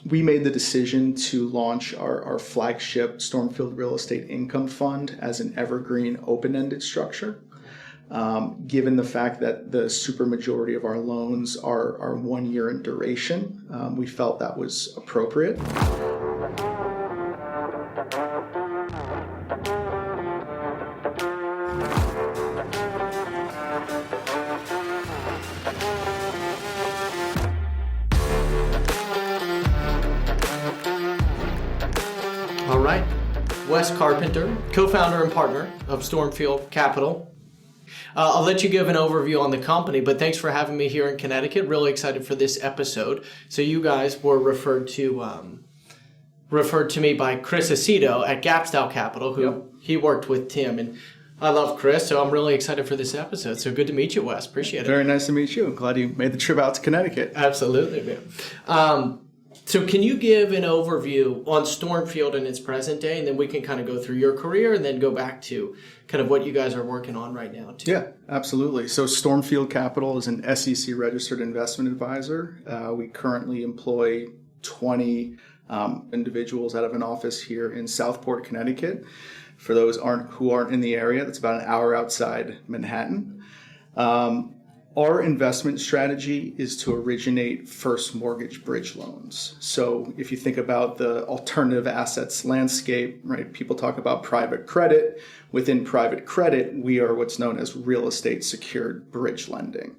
we made the decision to launch our flagship Stormfield Real Estate Income Fund as an evergreen open-ended structure. Given the fact that the supermajority of our loans are 1 year in duration, we felt that was appropriate. All right. Wes Carpenter, co-founder and partner of Stormfield Capital. I'll let you give an overview on the company, but thanks for having me here in Connecticut. Really excited for this episode. So you guys were referred to me by Chris Aceto at Gapstyle Capital, who he worked with Tim, and I love Chris, so I'm really excited for this episode. So good to meet you, Wes. Appreciate it. Very nice to meet you. Glad you made the trip out to Connecticut. Absolutely, man. So can you give an overview on Stormfield in its present day, and then we can kind of go through your career and then go back to kind of what you guys are working on right now, too? Yeah, absolutely. So Stormfield Capital is an SEC registered investment advisor. We currently employ 20 individuals out of an office here in Southport, Connecticut. For those who aren't in the area, that's about an hour outside Manhattan. Our investment strategy is to originate first mortgage bridge loans. So if you think about the alternative assets landscape, right, people talk about private credit. Within private credit, we are what's known as real estate secured bridge lending.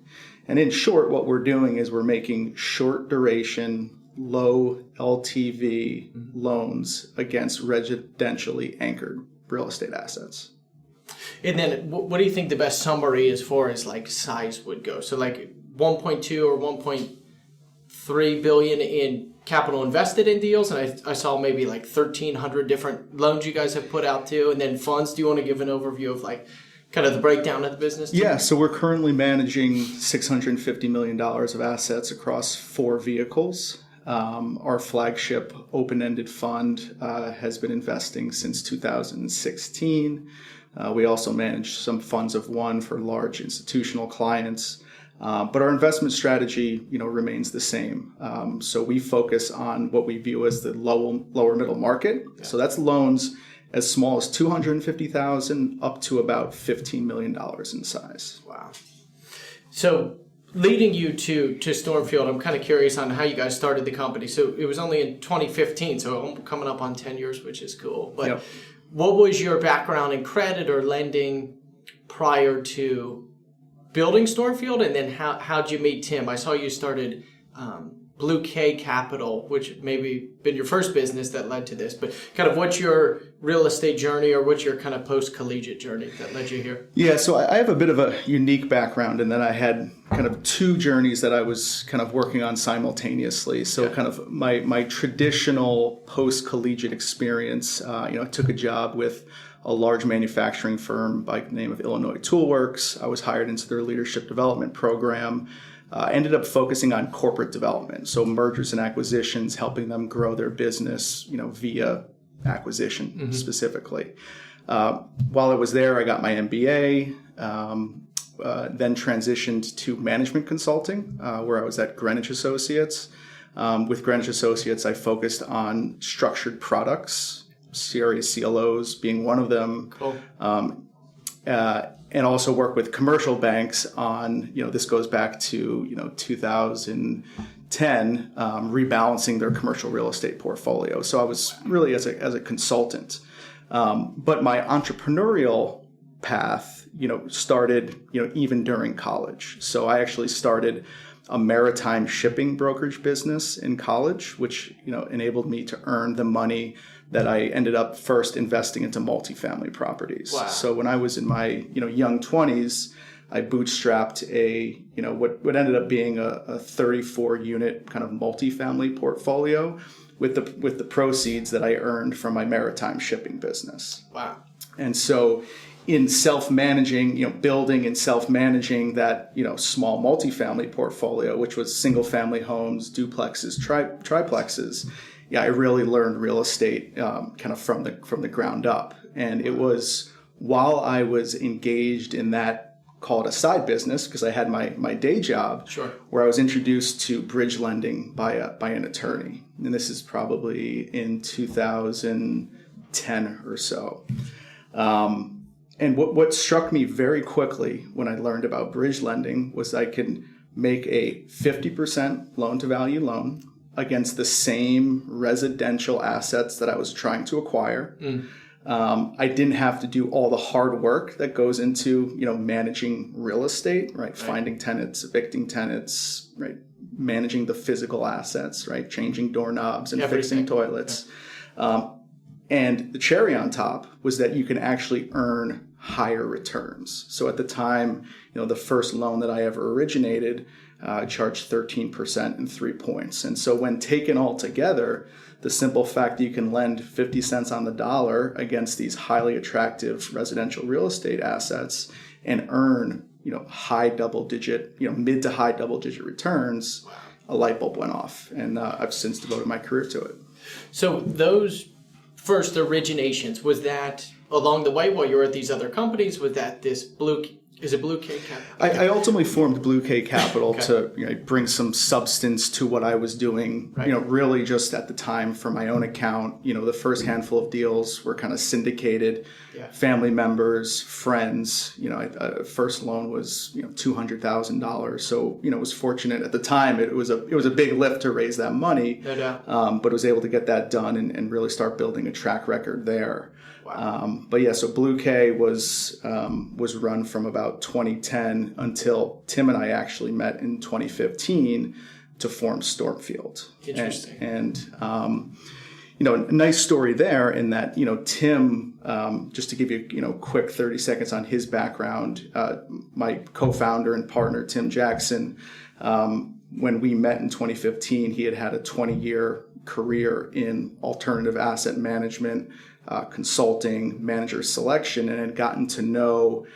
And in short, what we're doing is we're making short duration, low LTV loans against residentially anchored real estate assets. And then what do you think the best summary as far as like size would go? So like 1.2 or 1.3 billion in capital invested in deals. And I saw maybe like 1,300 different loans you guys have put out too. And then funds, do you want to give an overview of like kind of the breakdown of the business too? Yeah, so we're currently managing $650 million of assets across 4 vehicles. Our flagship open-ended fund has been investing since 2016. We also manage some funds of one for large institutional clients, but our investment strategy, remains the same. So we focus on what we view as the lower middle market. Yeah. So that's loans as small as $250,000 up to about $15 million in size. Wow. So leading you to Stormfield, I'm kind of curious on how you guys started the company. So it was only in 2015, so coming up on 10 years, which is cool. But yep. What was your background in credit or lending prior to building Stormfield? And then how'd you meet Tim? I saw you started Blue K Capital, which maybe been your first business that led to this. But kind of what's your real estate journey, or what's your kind of post-collegiate journey that led you here? Yeah, so I have a bit of a unique background in that I had kind of 2 journeys that I was kind of working on simultaneously. So yeah. Kind of my traditional post-collegiate experience, I took a job with a large manufacturing firm by the name of Illinois Toolworks. I was hired into their leadership development program. Ended up focusing on corporate development, so mergers and acquisitions, helping them grow their business, via acquisition specifically. While I was there, I got my MBA, then transitioned to management consulting, where I was at Greenwich Associates. With Greenwich Associates, I focused on structured products, CRA CLOs being one of them. Cool. And also work with commercial banks on, this goes back to, 2010, rebalancing their commercial real estate portfolio. So I was really as a consultant. But my entrepreneurial path, started, even during college. So I actually started a maritime shipping brokerage business in college, which, enabled me to earn the money that I ended up first investing into multifamily properties. Wow. So when I was in my, young 20s, I bootstrapped a, what ended up being a 34 unit kind of multifamily portfolio with the proceeds that I earned from my maritime shipping business. Wow. And so in self-managing, building and self-managing that, small multifamily portfolio, which was single family homes, duplexes, triplexes, yeah, I really learned real estate kind of from the ground up. And it was while I was engaged in that call it a side business because I had my day job, Sure. where I was introduced to bridge lending by an attorney. And this is probably in 2010 or so. And what struck me very quickly when I learned about bridge lending was I could make a 50% loan to value loan against the same residential assets that I was trying to acquire. I didn't have to do all the hard work that goes into, managing real estate, right? Finding tenants, evicting tenants, right? Managing the physical assets, right? Changing doorknobs and fixing toilets. Yeah. And the cherry on top was that you can actually earn higher returns. So at the time, the first loan that I ever originated, charged 13% and 3 points. And so when taken all together, the simple fact that you can lend 50 cents on the dollar against these highly attractive residential real estate assets and earn, high double digit, mid to high double digit returns, a light bulb went off. And I've since devoted my career to it. So those first originations, was that along the way while you were at these other companies? Was that this Blue K Capital? I ultimately formed Blue K Capital to bring some substance to what I was doing. Right. Really just at the time for my own account. The first handful of deals were kind of syndicated, family members, friends. First loan was $200,000. So was fortunate at the time. It was a big lift to raise that money. No doubt. But was able to get that done and really start building a track record there. Wow. So Blue K was run from about 2010 until Tim and I actually met in 2015 to form Stormfield. Interesting. And a nice story there in that, Tim, just to give you, quick 30 seconds on his background, my co-founder and partner, Tim Jackson, when we met in 2015, he had a 20-year career in alternative asset management, consulting, manager selection, and had gotten to know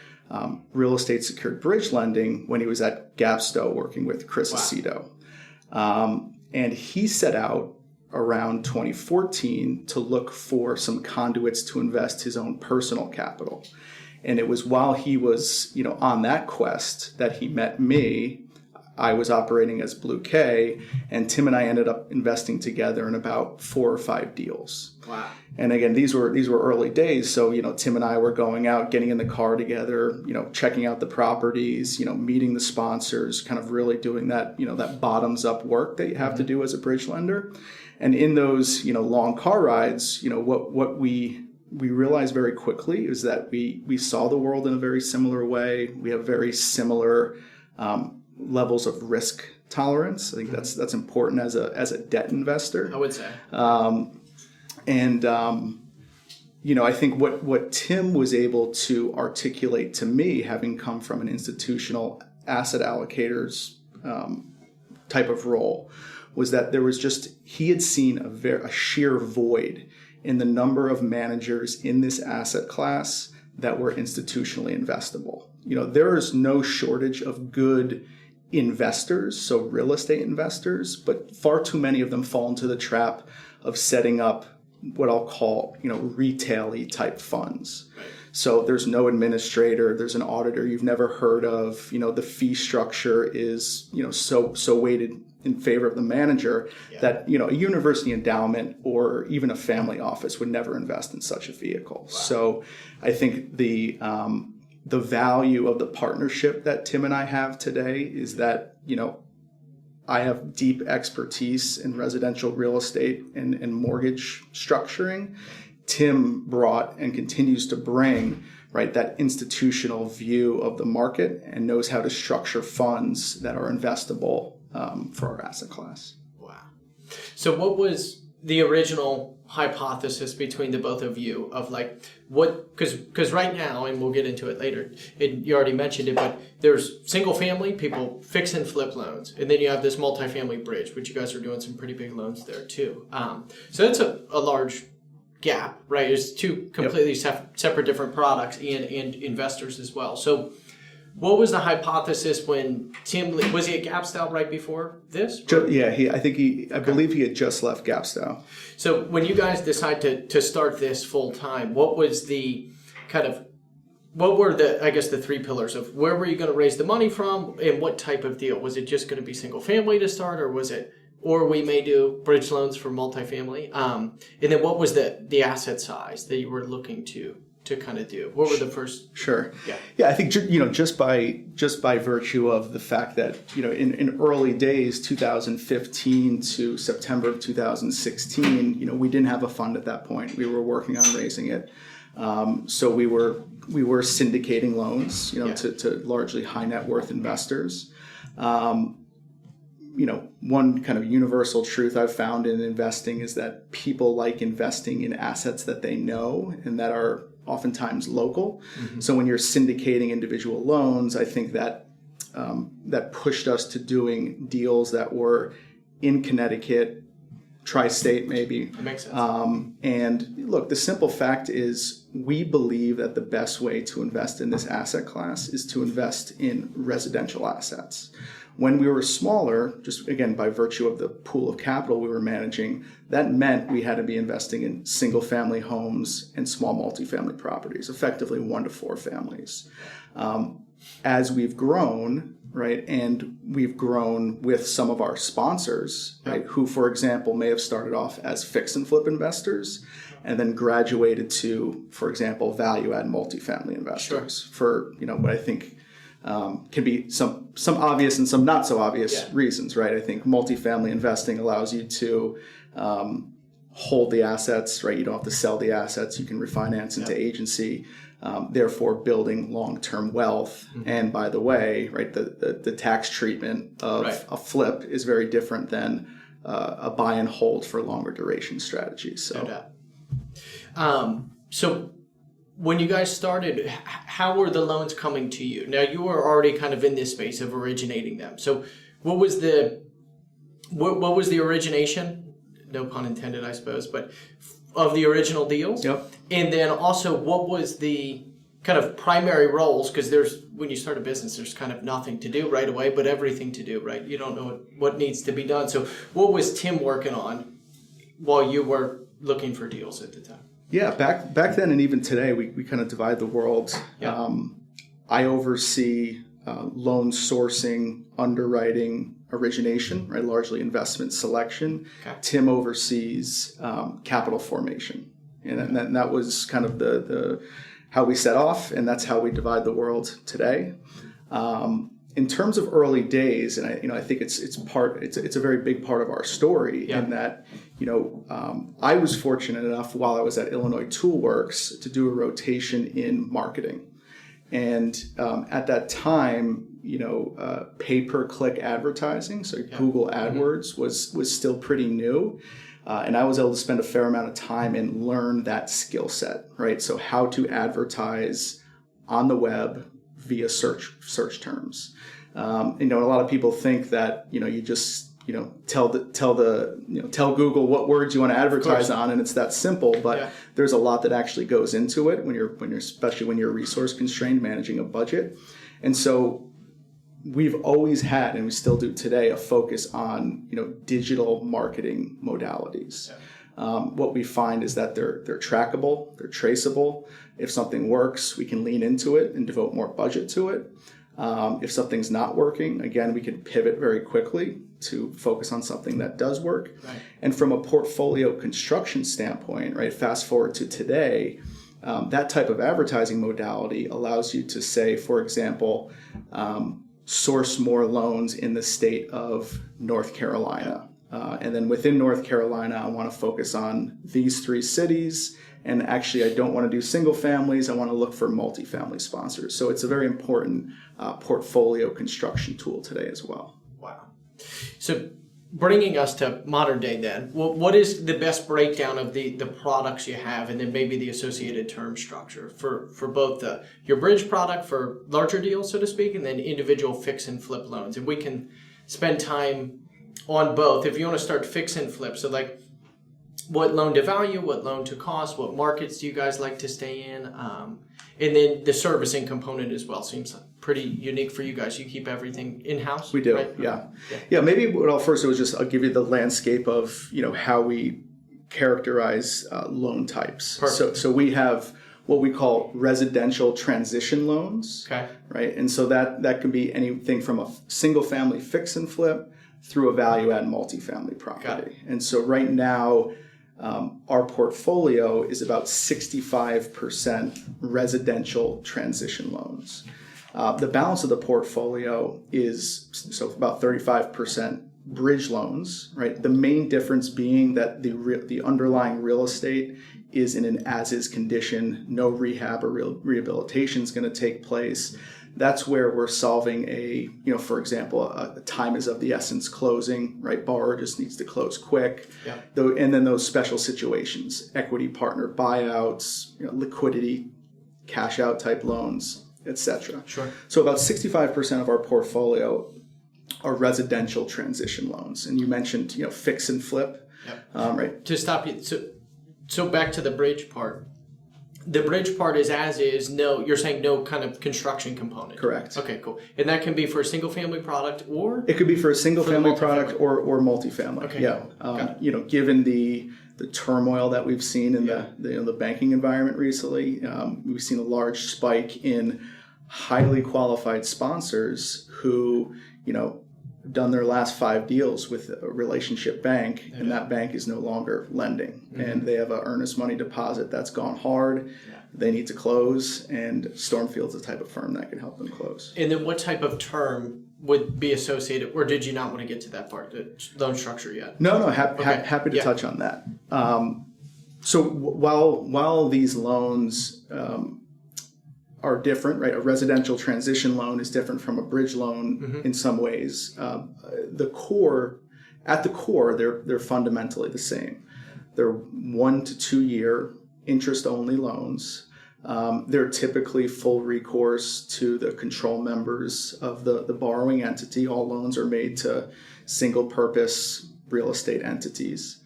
real estate secured bridge lending when he was at Gapsto working with Chris Aceto. And he set out around 2014 to look for some conduits to invest his own personal capital. And it was while he was, on that quest that he met me. I was operating as Blue K, and Tim and I ended up investing together in about 4 or 5 deals. Wow. And again, these were early days. So, Tim and I were going out, getting in the car together, checking out the properties, meeting the sponsors, kind of really doing that, that bottoms up work that you have to do as a bridge lender. And in those, long car rides, what we realized very quickly is that we saw the world in a very similar way. We have very similar levels of risk tolerance. I think that's important as a debt investor. I would say. I think what Tim was able to articulate to me, having come from an institutional asset allocators type of role, was that there was he had seen a sheer void in the number of managers in this asset class that were institutionally investable. There is no shortage of good investors, so real estate investors, but far too many of them fall into the trap of setting up what I'll call, retail-y type funds. Right. So there's no administrator, there's an auditor you've never heard of, the fee structure is, so weighted in favor of the manager that, a university endowment or even a family office would never invest in such a vehicle. Wow. So I think the value of the partnership that Tim and I have today is that, I have deep expertise in residential real estate and mortgage structuring. Tim brought and continues to bring, right, that institutional view of the market and knows how to structure funds that are investable for our asset class. Wow. So what was the original hypothesis between the both of you of because right now, and we'll get into it later, you already mentioned it, but there's single family, people fix and flip loans, and then you have this multifamily bridge, which you guys are doing some pretty big loans there too. So that's a large gap, right? There's two completely separate different products and investors as well. So what was the hypothesis when Tim, was he at Gapstow right before this? I believe he had just left Gapstow. So when you guys decide to start this full time, what was the kind of what were the three pillars of where were you going to raise the money from and what type of deal? Was it just going to be single family to start, or we may do bridge loans for multifamily? And then what was the asset size that you were looking to kind of do? What were the first? Sure. Yeah. I think just by virtue of the fact that in early days, 2015 to September of 2016, we didn't have a fund at that point. We were working on raising it, so we were syndicating loans, to largely high net worth investors. One kind of universal truth I've found in investing is that people like investing in assets that they know and that are oftentimes local. Mm-hmm. So when you're syndicating individual loans, I think that that pushed us to doing deals that were in Connecticut, tri-state maybe. That makes sense. And look, the simple fact is we believe that the best way to invest in this asset class is to invest in residential assets. When we were smaller, just again by virtue of the pool of capital we were managing, that meant we had to be investing in single family homes and small multifamily properties, effectively 1 to 4 families. As we've grown, right, and we've grown with some of our sponsors, right, who, for example, may have started off as fix and flip investors and then graduated to, for example, value add multifamily investors for, what I think can be some obvious and some not so obvious reasons, right? I think multifamily investing allows you to hold the assets, right? You don't have to sell the assets. You can refinance into agency, therefore building long-term wealth. Mm-hmm. And by the way, right, the tax treatment of a flip is very different than a buy and hold for longer duration strategies. So, so when you guys started, how were the loans coming to you? Now you were already kind of in this space of originating them. So what was the origination? No pun intended, I suppose, but of the original deals. Yep. And then also, what was the kind of primary roles? Because when you start a business, there's kind of nothing to do right away, but everything to do, right? You don't know what needs to be done. So what was Tim working on while you were looking for deals at the time? Yeah, back then and even today, we kind of divide the world. Yeah. I oversee loan sourcing, underwriting, origination, right? Largely investment selection. Okay. Tim oversees capital formation, and that was kind of the how we set off, and that's how we divide the world today. In terms of early days, and I think it's a very big part of our story in that I was fortunate enough while I was at Illinois Toolworks to do a rotation in marketing, and at that time, pay-per-click advertising, so Google AdWords was still pretty new, and I was able to spend a fair amount of time and learn that skill set, right? So how to advertise on the web via search terms. A lot of people think that you just tell Google what words you want to advertise on, and it's that simple. But there's a lot that actually goes into it when you're especially when you're resource constrained, managing a budget. And so we've always had, and we still do today, a focus on digital marketing modalities. What we find is that they're trackable, they're traceable. If something works, we can lean into it and devote more budget to it. If something's not working, again, we can pivot very quickly to focus on something that does work. Right. And from a portfolio construction standpoint, right, fast forward to today, that type of advertising modality allows you to say, for example, source more loans in the state of North Carolina. And then within North Carolina, I want to focus on these 3 cities. And actually, I don't want to do single families. I want to look for multifamily sponsors. So it's a very important portfolio construction tool today as well. Wow. So bringing us to modern day then, what is the best breakdown of the products you have and then maybe the associated term structure for both your bridge product for larger deals, so to speak, and then individual fix and flip loans? And we can spend time on both. If you want to start fix and flip, so like what loan to value, what loan to cost, what markets do you guys like to stay in? And then the servicing component as well seems pretty unique for you guys. You keep everything in-house? We do, right? Yeah, maybe I'll give you the landscape of how we characterize loan types. Perfect. So we have what we call residential transition loans. Okay. Right. And so that can be anything from a single family fix and flip through a value add multifamily property. And so right now, our portfolio is about 65% residential transition loans. The balance of the portfolio is about 35% bridge loans, right? The main difference being that the underlying real estate is in an as-is condition, no rehab or rehabilitation is going to take place. That's where we're solving for example, a time is of the essence closing, right? Borrower just needs to close quick. Yeah. And then those special situations, equity partner buyouts, liquidity, cash out type loans, etc. Sure. So about 65% of our portfolio are residential transition loans. And you mentioned, fix and flip. Yep. Right. To stop you, so back to the bridge part. The bridge part is as is, you're saying no kind of construction component. Correct. Okay, cool. And that can be for a single family product or? It could be for a single family product or multifamily. Okay. Yeah. Given the turmoil that we've seen in the banking environment recently, we've seen a large spike in highly qualified sponsors who, done their last 5 deals with a relationship bank, and that bank is no longer lending. Mm-hmm. And they have an earnest money deposit that's gone hard. Yeah. They need to close, and Stormfield's the type of firm that can help them close. And then what type of term would be associated, or did you not want to get to that part, the loan structure yet? No, happy to touch on that. So while these loans are different, right? A residential transition loan is different from a bridge loan in some ways. At the core, they're fundamentally the same. They're 1 to 2 year interest-only loans. They're typically full recourse to the control members of the borrowing entity. All loans are made to single-purpose real estate entities.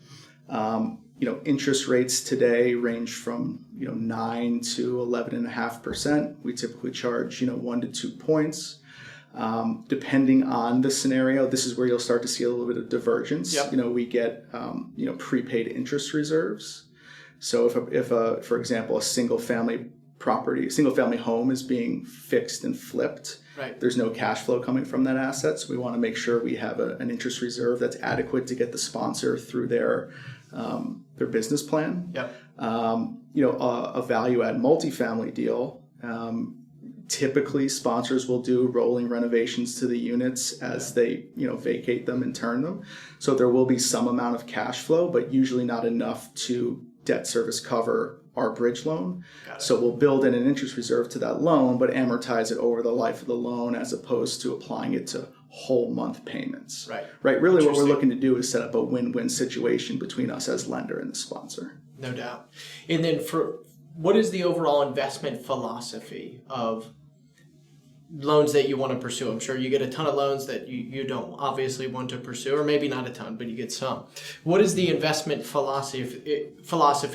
Interest rates today range from 9 to 11.5%. We typically charge 1 to 2 points, depending on the scenario. This is where you'll start to see a little bit of divergence. Yep. We get prepaid interest reserves. So if for example, a single family home is being fixed and flipped, right, there's no cash flow coming from that asset. So we want to make sure we have an interest reserve that's adequate to get the sponsor through their business plan. Yep. A value add multifamily deal. Typically, sponsors will do rolling renovations to the units as they vacate them and turn them. So there will be some amount of cash flow, but usually not enough to debt service cover our bridge loan. So we'll build in an interest reserve to that loan, but amortize it over the life of the loan as opposed to applying it to whole month payments. Right. Really what we're looking to do is set up a win-win situation between us as lender and the sponsor. No doubt. And then what is the overall investment philosophy of loans that you want to pursue? I'm sure you get a ton of loans that you don't obviously want to pursue, or maybe not a ton, but you get some. What is the investment philosophy?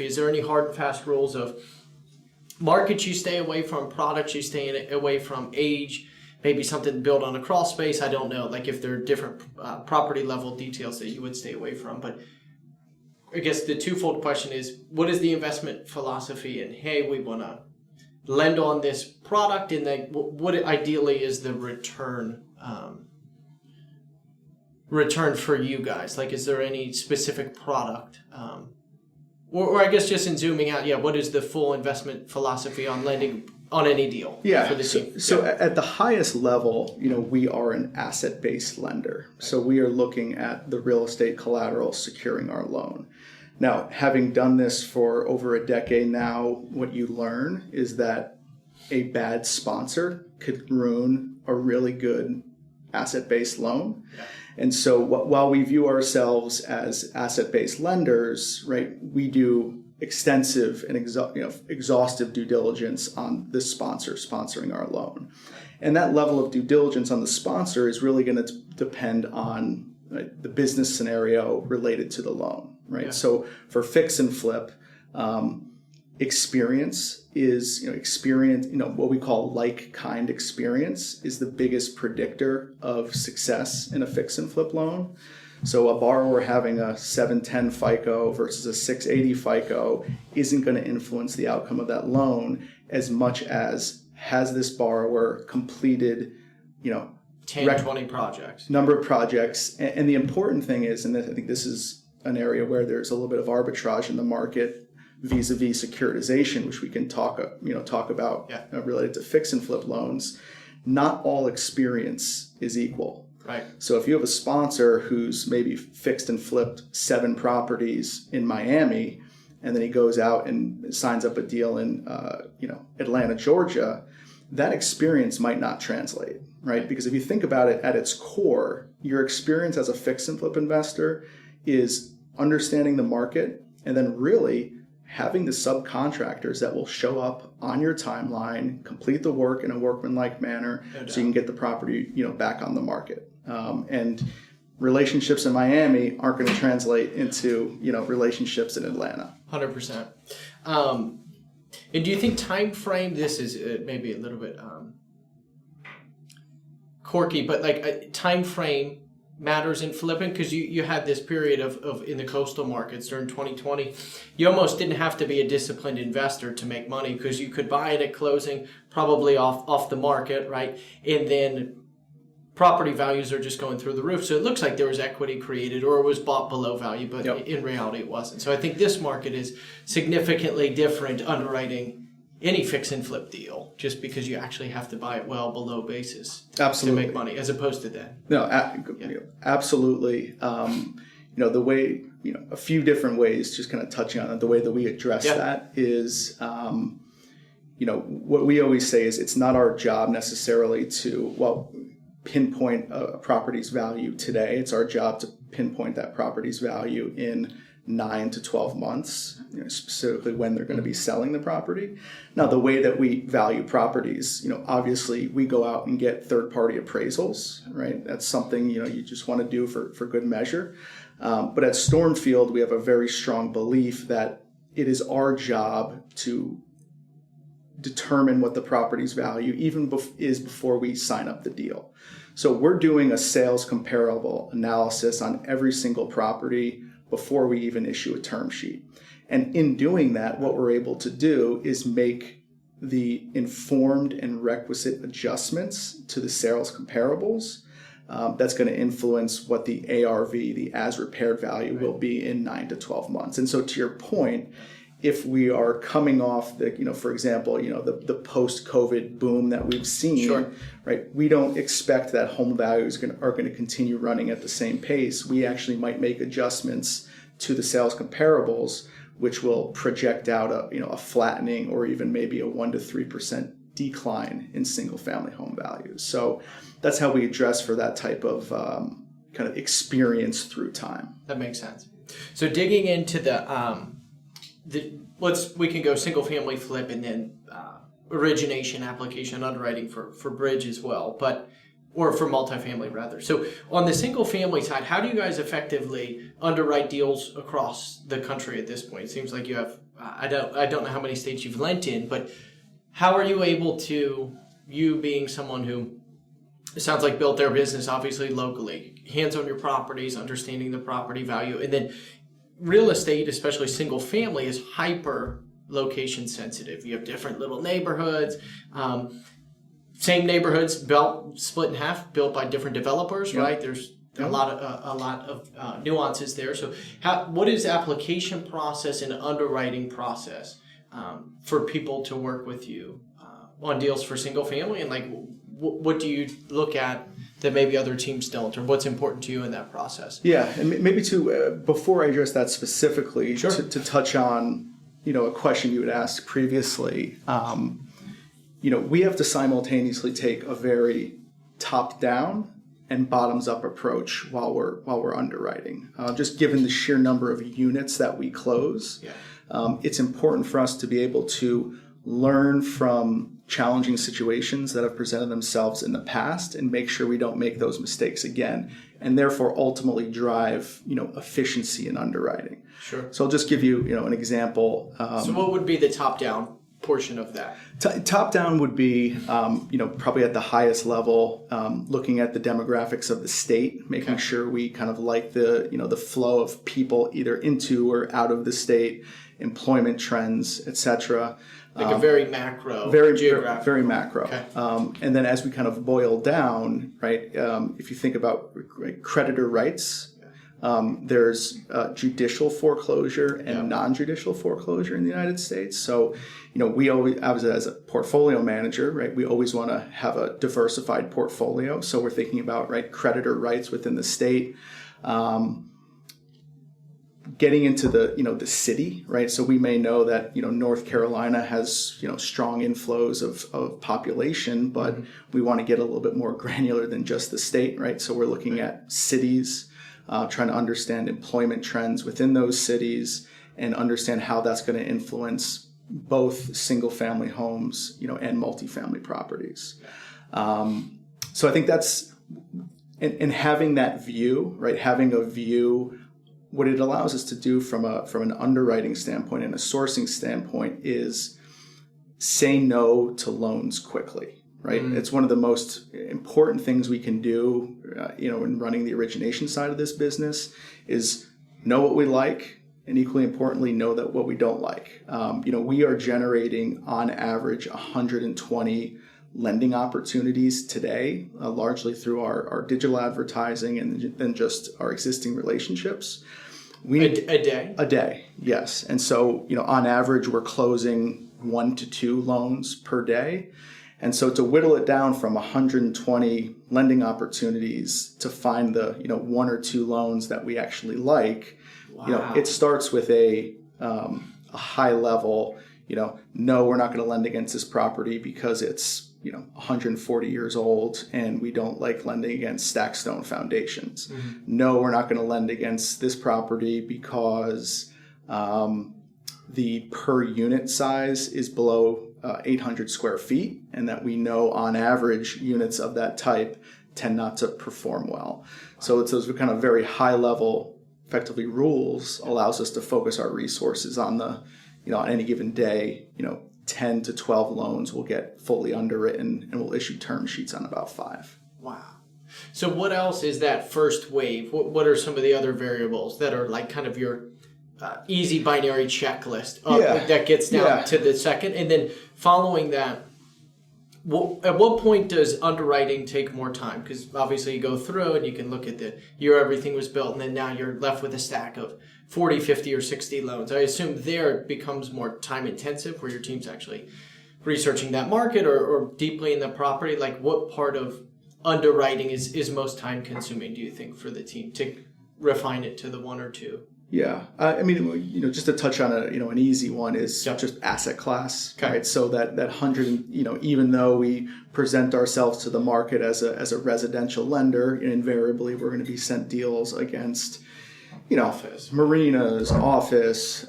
Is there any hard and fast rules of markets you stay away from, products you stay away from, age, maybe something built on a crawl space? I don't know, like if there are different property level details that you would stay away from. But I guess the twofold question is, what is the investment philosophy? And hey, we want to lend on this product, and then what ideally is the return for you guys? Like, is there any specific product? Or I guess just in zooming out, what is the full investment philosophy on lending on any deal for the team? So at the highest level, we are an asset-based lender. So we are looking at the real estate collateral securing our loan. Now, having done this for over a decade now, what you learn is that a bad sponsor could ruin a really good asset-based loan. Yeah. And so while we view ourselves as asset-based lenders, right, we do extensive and exhaustive due diligence on the sponsor sponsoring our loan. And that level of due diligence on the sponsor is really going to depend on the business scenario related to the loan, right? Yeah. So for fix and flip, experience is, what we call like-kind experience is the biggest predictor of success in a fix and flip loan. So a borrower having a 710 FICO versus a 680 FICO isn't going to influence the outcome of that loan as much as has this borrower completed, 10, 20 projects. Number of projects. And the important thing is, and I think this is an area where there's a little bit of arbitrage in the market vis-a-vis securitization, which we can talk about related to fix and flip loans. Not all experience is equal. Right. So if you have a sponsor who's maybe fixed and flipped 7 properties in Miami, and then he goes out and signs up a deal in Atlanta, Georgia, that experience might not translate, right? Because if you think about it at its core, your experience as a fix and flip investor is understanding the market and then really having the subcontractors that will show up on your timeline, complete the work in a workmanlike manner, so you can get the property, back on the market. And relationships in Miami aren't going to translate into, relationships in Atlanta. 100%. And do you think time frame? This is maybe a little bit quirky, but like a time frame matters in flipping, because you had this period of in the coastal markets during 2020. You almost didn't have to be a disciplined investor to make money, because you could buy it at closing, probably off the market, right? And then property values are just going through the roof. So it looks like there was equity created or it was bought below value, but in reality it wasn't. So I think this market is significantly different underwriting any fix and flip deal, just because you actually have to buy it well below basis to make money, as opposed to then. No, absolutely. The way, a few different ways, just kind of touching on it, the way that we address that is, what we always say is it's not our job necessarily to, pinpoint a property's value today. It's our job to pinpoint that property's value in 9 to 12 months, specifically when they're going to be selling the property. Now, the way that we value properties, obviously we go out and get third-party appraisals, right? That's something, you just want to do for good measure. But at Stormfield, we have a very strong belief that it is our job to determine what the property's value even is before we sign up the deal. So we're doing a sales comparable analysis on every single property before we even issue a term sheet. And in doing that, what we're able to do is make the informed and requisite adjustments to the sales comparables. That's going to influence what the ARV, the as repaired value, will be in 9 to 12 months. And so to your point, if we are coming off the, for example, the post-COVID boom that we've seen, right? We don't expect that home values are going to continue running at the same pace. We actually might make adjustments to the sales comparables, which will project out a flattening or even maybe a 1 to 3% decline in single-family home values. So that's how we address for that type of kind of experience through time. That makes sense. So digging into we can go single family flip and then origination, application, underwriting for bridge as well, or for multifamily rather. So on the single family side, how do you guys effectively underwrite deals across the country at this point? It seems like you have, I don't know how many states you've lent in, but how are you able to, you being someone who, it sounds like built their business obviously locally, hands on your properties, understanding the property value, and then real estate, especially single family, is hyper location sensitive. You have different little neighborhoods, same neighborhoods split in half, built by different developers, right? There's a lot of nuances there. So what is the application process and underwriting process for people to work with you on deals for single family, and what do you look at that maybe other teams don't, or what's important to you in that process? Yeah, and maybe before I address that specifically, to touch on, a question you had asked previously, we have to simultaneously take a very top-down and bottoms-up approach while we're underwriting. Just given the sheer number of units that we close, it's important for us to be able to learn from challenging situations that have presented themselves in the past and make sure we don't make those mistakes again, and therefore ultimately drive efficiency in underwriting. Sure. So I'll just give you an example. So what would be the top down portion of that? Top down would be, probably at the highest level, looking at the demographics of the state, making sure we kind of like the flow of people either into or out of the state, employment trends, etc. Like a very macro, geographic. Very macro. Okay. And then as we kind of boil down, right, if you think about creditor rights, there's judicial foreclosure and non-judicial foreclosure in the United States. So, we always, as a portfolio manager, right, we always want to have a diversified portfolio. So we're thinking about, right, creditor rights within the state, getting into the city, right? So we may know that, North Carolina has, strong inflows of population, but we want to get a little bit more granular than just the state, right? So we're looking at cities, trying to understand employment trends within those cities and understand how that's going to influence both single family homes, and multifamily properties. So I think that's, and having that view, right? Having a view, what it allows us to do from an underwriting standpoint and a sourcing standpoint is say no to loans quickly. Right. It's one of the most important things we can do, in running the origination side of this business is know what we like and equally importantly, know that what we don't like. We are generating on average 120 lending opportunities today, largely through our digital advertising and then just our existing relationships. A day? A day, yes. And so, on average, we're closing 1 to 2 loans per day. And so to whittle it down from 120 lending opportunities to find the 1 or 2 loans that we actually like, it starts with a high level. No, we're not going to lend against this property because it's 140 years old and we don't like lending against stacked stone foundations. Mm-hmm. No, we're not going to lend against this property because the per unit size is below 800 square feet, and that we know on average units of that type tend not to perform well. So it's those kind of very high level, effectively rules allows us to focus our resources on the, on any given day, 10 to 12 loans will get fully underwritten and we'll issue term sheets on about 5. Wow. So what else is that first wave? What are some of the other variables that are like kind of your easy binary checklist that gets down to the second? And then following that, at what point does underwriting take more time? Because obviously you go through and you can look at the year everything was built, and then now you're left with a stack of 40, 50, or 60 loans. I assume there it becomes more time intensive where your team's actually researching that market or deeply in the property. Like what part of underwriting is most time consuming, do you think, for the team to refine it to the 1 or 2? Yeah, just to touch on an easy one is just asset class, right? So that 100, even though we present ourselves to the market as a residential lender, invariably we're going to be sent deals against, office, marinas, office,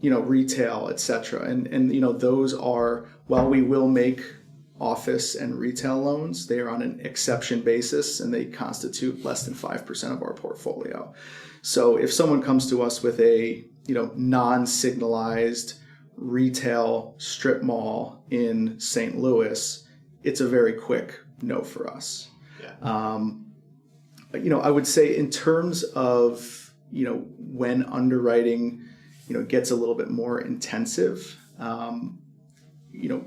retail, etc. And those are, while we will make office and retail loans, they are on an exception basis and they constitute less than 5% of our portfolio. So if someone comes to us with a, non-signalized retail strip mall in St. Louis, it's a very quick no for us. Yeah. I would say in terms of, when underwriting, gets a little bit more intensive,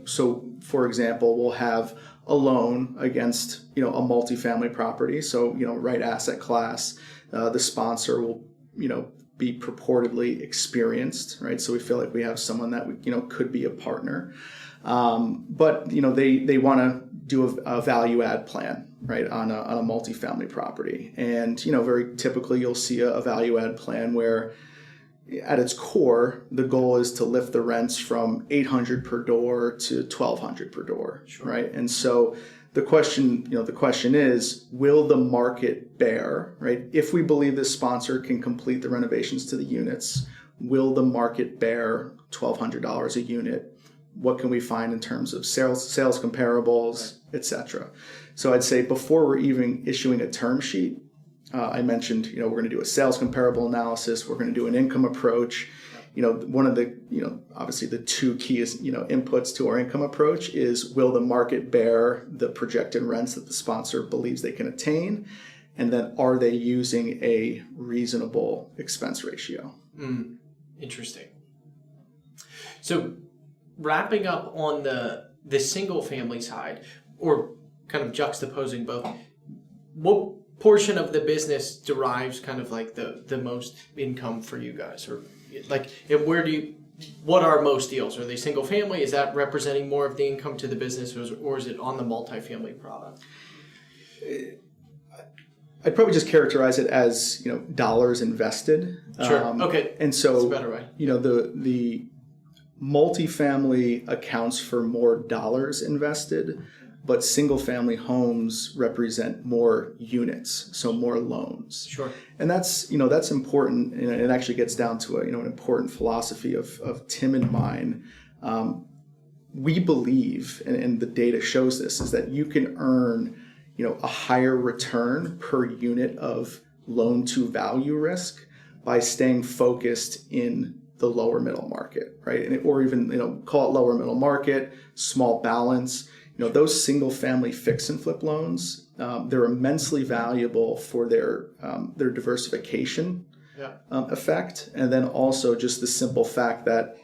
so for example, we'll have a loan against, a multifamily property. So, right asset class, the sponsor will, be purportedly experienced, right? So we feel like we have someone that, could be a partner. But, they want to do a value add plan, right, on a multifamily property. And, very typically you'll see a value add plan where at its core, the goal is to lift the rents from $800 per door to $1,200 per door, sure. Right? And so the question is, will the market bear, right? If we believe this sponsor can complete the renovations to the units, will the market bear $1,200 a unit? What can we find in terms of sales comparables, right, etc.? So I'd say before we're even issuing a term sheet, I mentioned, we're going to do a sales comparable analysis. We're going to do an income approach. one of the, obviously the two keys, inputs to our income approach is, will the market bear the projected rents that the sponsor believes they can attain? And then are they using a reasonable expense ratio? Interesting. So wrapping up on the single family side, or kind of juxtaposing both, what portion of the business derives kind of like the most income for you guys? Or like, and what are most deals? Are they single family? Is that representing more of the income to the business, or is it on the multifamily product? I'd probably just characterize it as, dollars invested. Sure. Okay. And so, that's a better way. The multifamily accounts for more dollars invested, but single family homes represent more units, so more loans. Sure. And that's important, and it actually gets down to an important philosophy of Tim and mine. We believe, and the data shows this, is that you can earn a higher return per unit of loan to value risk by staying focused in the lower middle market, right? Or even, call it lower middle market, small balance. Those single family fix and flip loans, they're immensely valuable for their diversification effect. And then also just the simple fact that,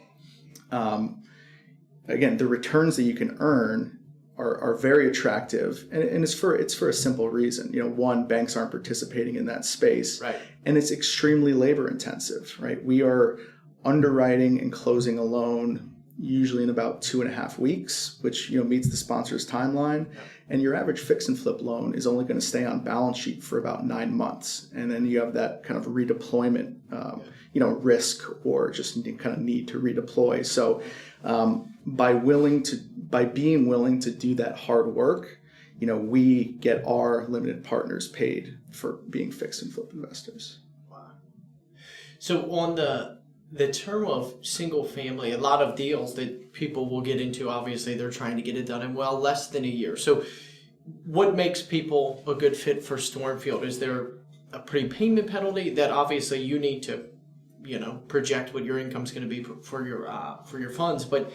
again, the returns that you can earn are very attractive, and it's for a simple reason. One, banks aren't participating in that space, right? And it's extremely labor intensive, right? We are underwriting and closing a loan usually in about 2.5 weeks, which meets the sponsor's timeline. Yeah. And your average fix and flip loan is only going to stay on balance sheet for about 9 months, and then you have that kind of redeployment, risk, or just kind of need to redeploy. So by being willing to do that hard work, we get our limited partners paid for being fix and flip investors. Wow. So on the term of single family, a lot of deals that people will get into, obviously they're trying to get it done in less than a year. So what makes people a good fit for Stormfield? Is there a prepayment penalty that obviously you need to, project what your income is going to be for your funds? But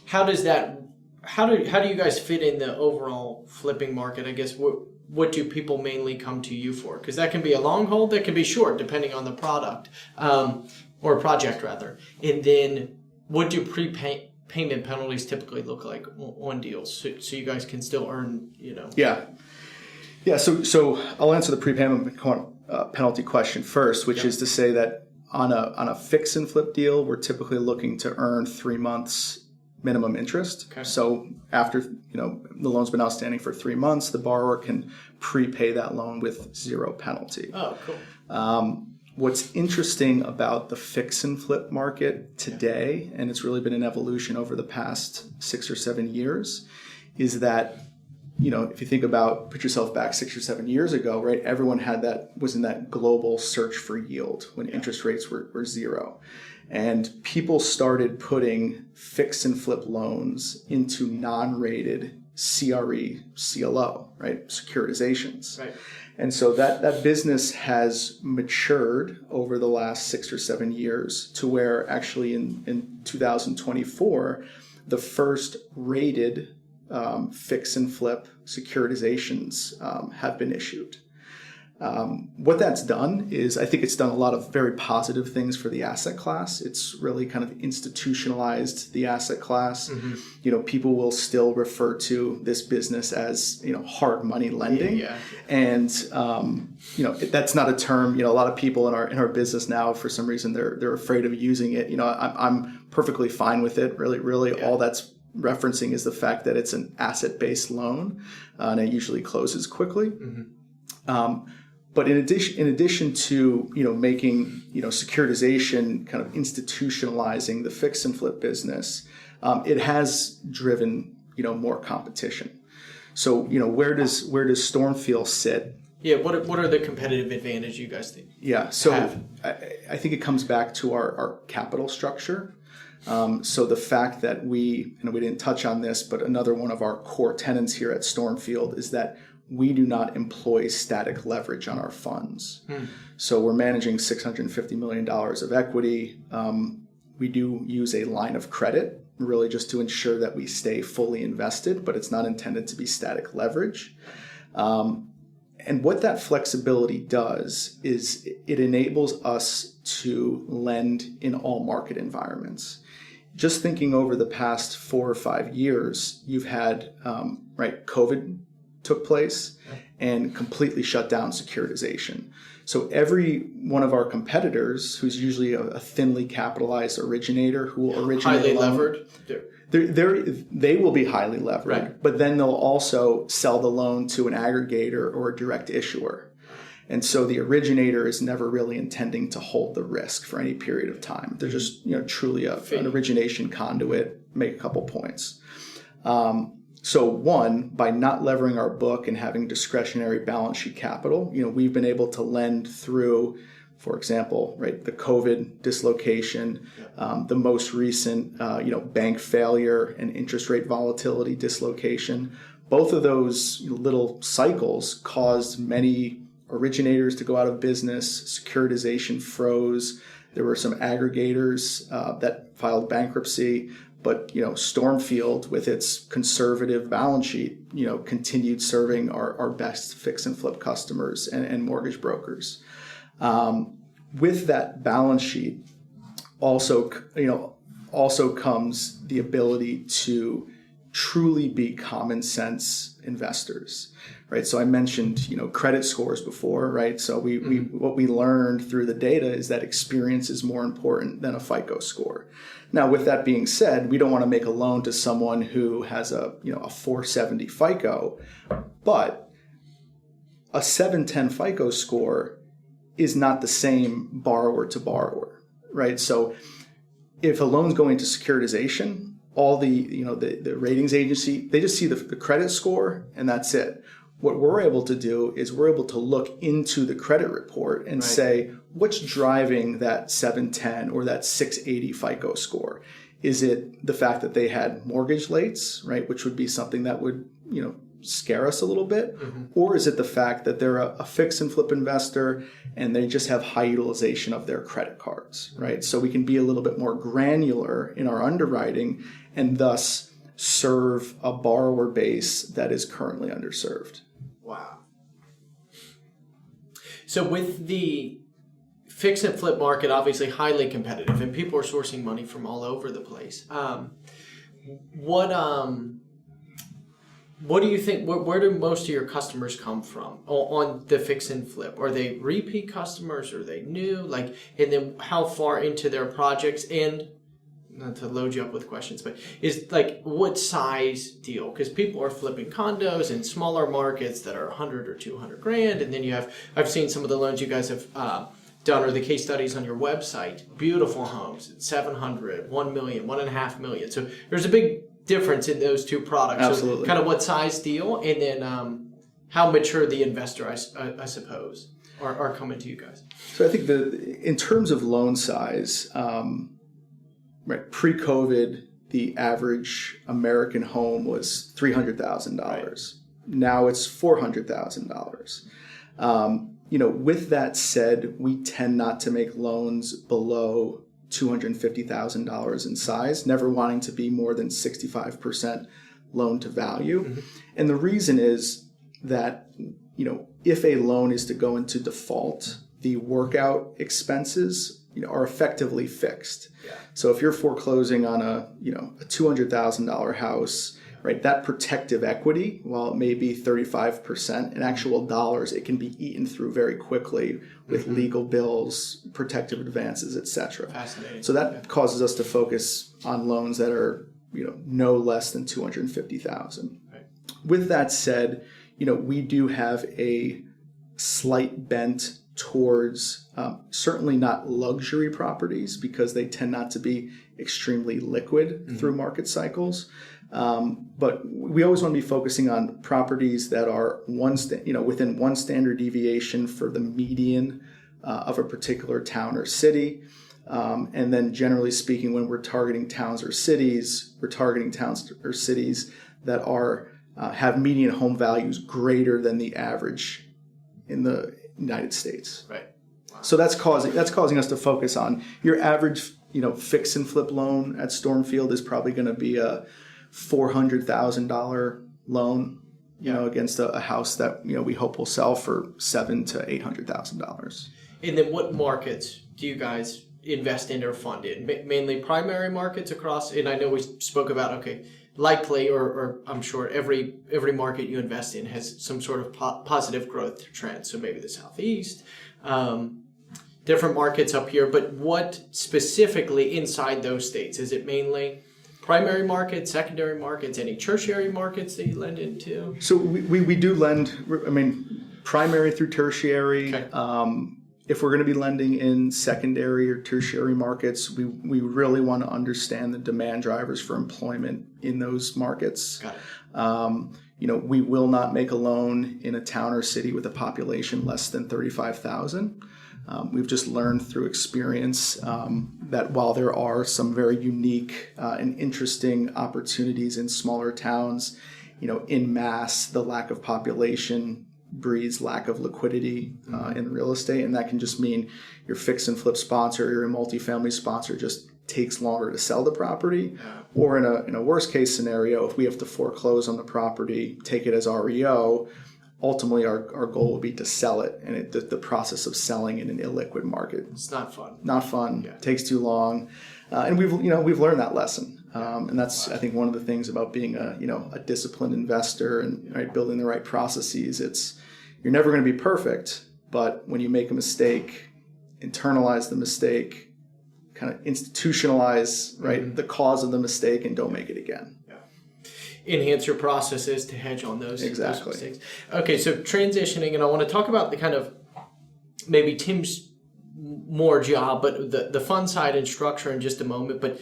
how do you guys fit in the overall flipping market? I guess what do people mainly come to you for? Because that can be a long hold, that can be short, depending on the product, or project rather. And then what do prepayment penalties typically look like on deals, so you guys can still earn, Yeah. So I'll answer the prepayment penalty question first, which is to say that on a fix and flip deal, we're typically looking to earn 3 months minimum interest. Okay. So after the loan's been outstanding for 3 months, the borrower can prepay that loan with 0 penalty. Oh, cool. What's interesting about the fix and flip market today, and it's really been an evolution over the past 6 or 7 years, is that if you think about, put yourself back 6 or 7 years ago, right? Everyone was in that global search for yield when interest rates were 0. And people started putting fix and flip loans into non-rated CRE, CLO, right? Securitizations. Right. And so that business has matured over the last 6 or 7 years to where actually in 2024, the first rated fix and flip securitizations have been issued. What that's done is, I think it's done a lot of very positive things for the asset class. It's really kind of institutionalized the asset class. Mm-hmm. People will still refer to this business as, hard money lending. Yeah. And, that's not a term, a lot of people in our business now, for some reason, they're afraid of using it. I'm perfectly fine with it. Really, all that's referencing is the fact that it's an asset-based loan, and it usually closes quickly. Mm-hmm. But in addition to making securitization kind of institutionalizing the fix and flip business, it has driven more competition. So where does Stormfield sit? Yeah, what are the competitive advantage you guys think? Yeah, so I think it comes back to our capital structure. So the fact that we didn't touch on this, but another one of our core tenets here at Stormfield is that we do not employ static leverage on our funds. So we're managing $650 million of equity. We do use a line of credit, really just to ensure that we stay fully invested, but it's not intended to be static leverage. And what that flexibility does is it enables us to lend in all market environments. Just thinking over the past 4 or 5 years, you've had, COVID took place and completely shut down securitization. So every one of our competitors, who's usually a thinly capitalized originator who will originate highly levered. They will be highly levered, right. But then they'll also sell the loan to an aggregator or a direct issuer. And so the originator is never really intending to hold the risk for any period of time. They're just truly an origination conduit, make a couple points. So one, by not levering our book and having discretionary balance sheet capital, we've been able to lend through, for example, the COVID dislocation, the most recent, bank failure and interest rate volatility dislocation. Both of those little cycles caused many originators to go out of business. Securitization froze. There were some aggregators that filed bankruptcy. But Stormfield, with its conservative balance sheet, continued serving our best fix and flip customers and mortgage brokers. With that balance sheet, also comes the ability to truly be common sense investors, right? So I mentioned credit scores before, right? So we what we learned through the data is that experience is more important than a FICO score. Now, with that being said, we don't want to make a loan to someone who has a 470 FICO, but a 710 FICO score is not the same borrower to borrower, right? So if a loan's going to securitization, all the ratings agency, they just see the credit score and that's it. What we're able to do is we're able to look into the credit report and say, what's driving that 710 or that 680 FICO score? Is it the fact that they had mortgage lates, right, which would be something that would, scare us a little bit? Mm-hmm. Or is it the fact that they're a fix and flip investor and they just have high utilization of their credit cards, right? So we can be a little bit more granular in our underwriting and thus serve a borrower base that is currently underserved. Wow. So with the fix and flip market, obviously highly competitive, and people are sourcing money from all over the place. What do you think? Where do most of your customers come from on the fix and flip? Are they repeat customers? Are they new? And then how far into their projects? And not to load you up with questions, but is what size deal? Because people are flipping condos in smaller markets that are 100 or 200 grand, and then I've seen some of the loans you guys have done or the case studies on your website. Beautiful homes at 700, 1 million, 1.5 million. So there's a big difference in those two products. Absolutely. So kind of what size deal, and then how mature the investor, I suppose, are coming to you guys. So I think in terms of loan size, pre-COVID, the average American home was $300,000. Right. Now it's $400,000. With that said, we tend not to make loans below $250,000 in size, never wanting to be more than 65% loan to value. Mm-hmm. And the reason is that, if a loan is to go into default, the workout expenses are effectively fixed. Yeah. So if you're foreclosing on a $200,000 house, right, that protective equity, while it may be 35%, in actual dollars, it can be eaten through very quickly with mm-hmm. legal bills, protective advances, etc. Fascinating. So that causes us to focus on loans that are, no less than $250,000. Right. With that said, we do have a slight bent towards certainly not luxury properties because they tend not to be extremely liquid mm-hmm. through market cycles. But we always want to be focusing on properties that are within one standard deviation for the median of a particular town or city. And then generally speaking, when we're targeting towns or cities, we're targeting towns or cities that are have median home values greater than the average in the United States. Right. Wow. So that's causing us to focus on your average fix and flip loan at Stormfield is probably going to be a $400,000 loan, against a house that, we hope will sell for $700,000 to $800,000. And then what markets do you guys invest in or fund in? Mainly primary markets across, and I know we spoke about, likely, or I'm sure every market you invest in has some sort of positive growth trend. So maybe the Southeast, different markets up here, but what specifically inside those states? Is it mainly primary markets, secondary markets, any tertiary markets that you lend into? So we do lend, primary through tertiary. Okay. If we're going to be lending in secondary or tertiary markets, we really want to understand the demand drivers for employment in those markets. Got it. We will not make a loan in a town or city with a population less than 35,000. We've just learned through experience that while there are some very unique and interesting opportunities in smaller towns, in mass, the lack of population breeds lack of liquidity in real estate, and that can just mean your fix and flip sponsor, your multifamily sponsor just takes longer to sell the property, or in a worst case scenario, if we have to foreclose on the property, take it as REO, ultimately our goal will be to sell it, and the process of selling in an illiquid market, it's not fun. Not fun. Yeah. Takes too long, and we've learned that lesson. And that's, I think, one of the things about being a disciplined investor and building the right processes. You're never going to be perfect, but when you make a mistake, internalize the mistake, kind of institutionalize the cause of the mistake, and don't make it again. Yeah. Enhance your processes to hedge on those mistakes. Okay, so transitioning, and I want to talk about the kind of maybe Tim's more job, but the fund side and structure in just a moment. But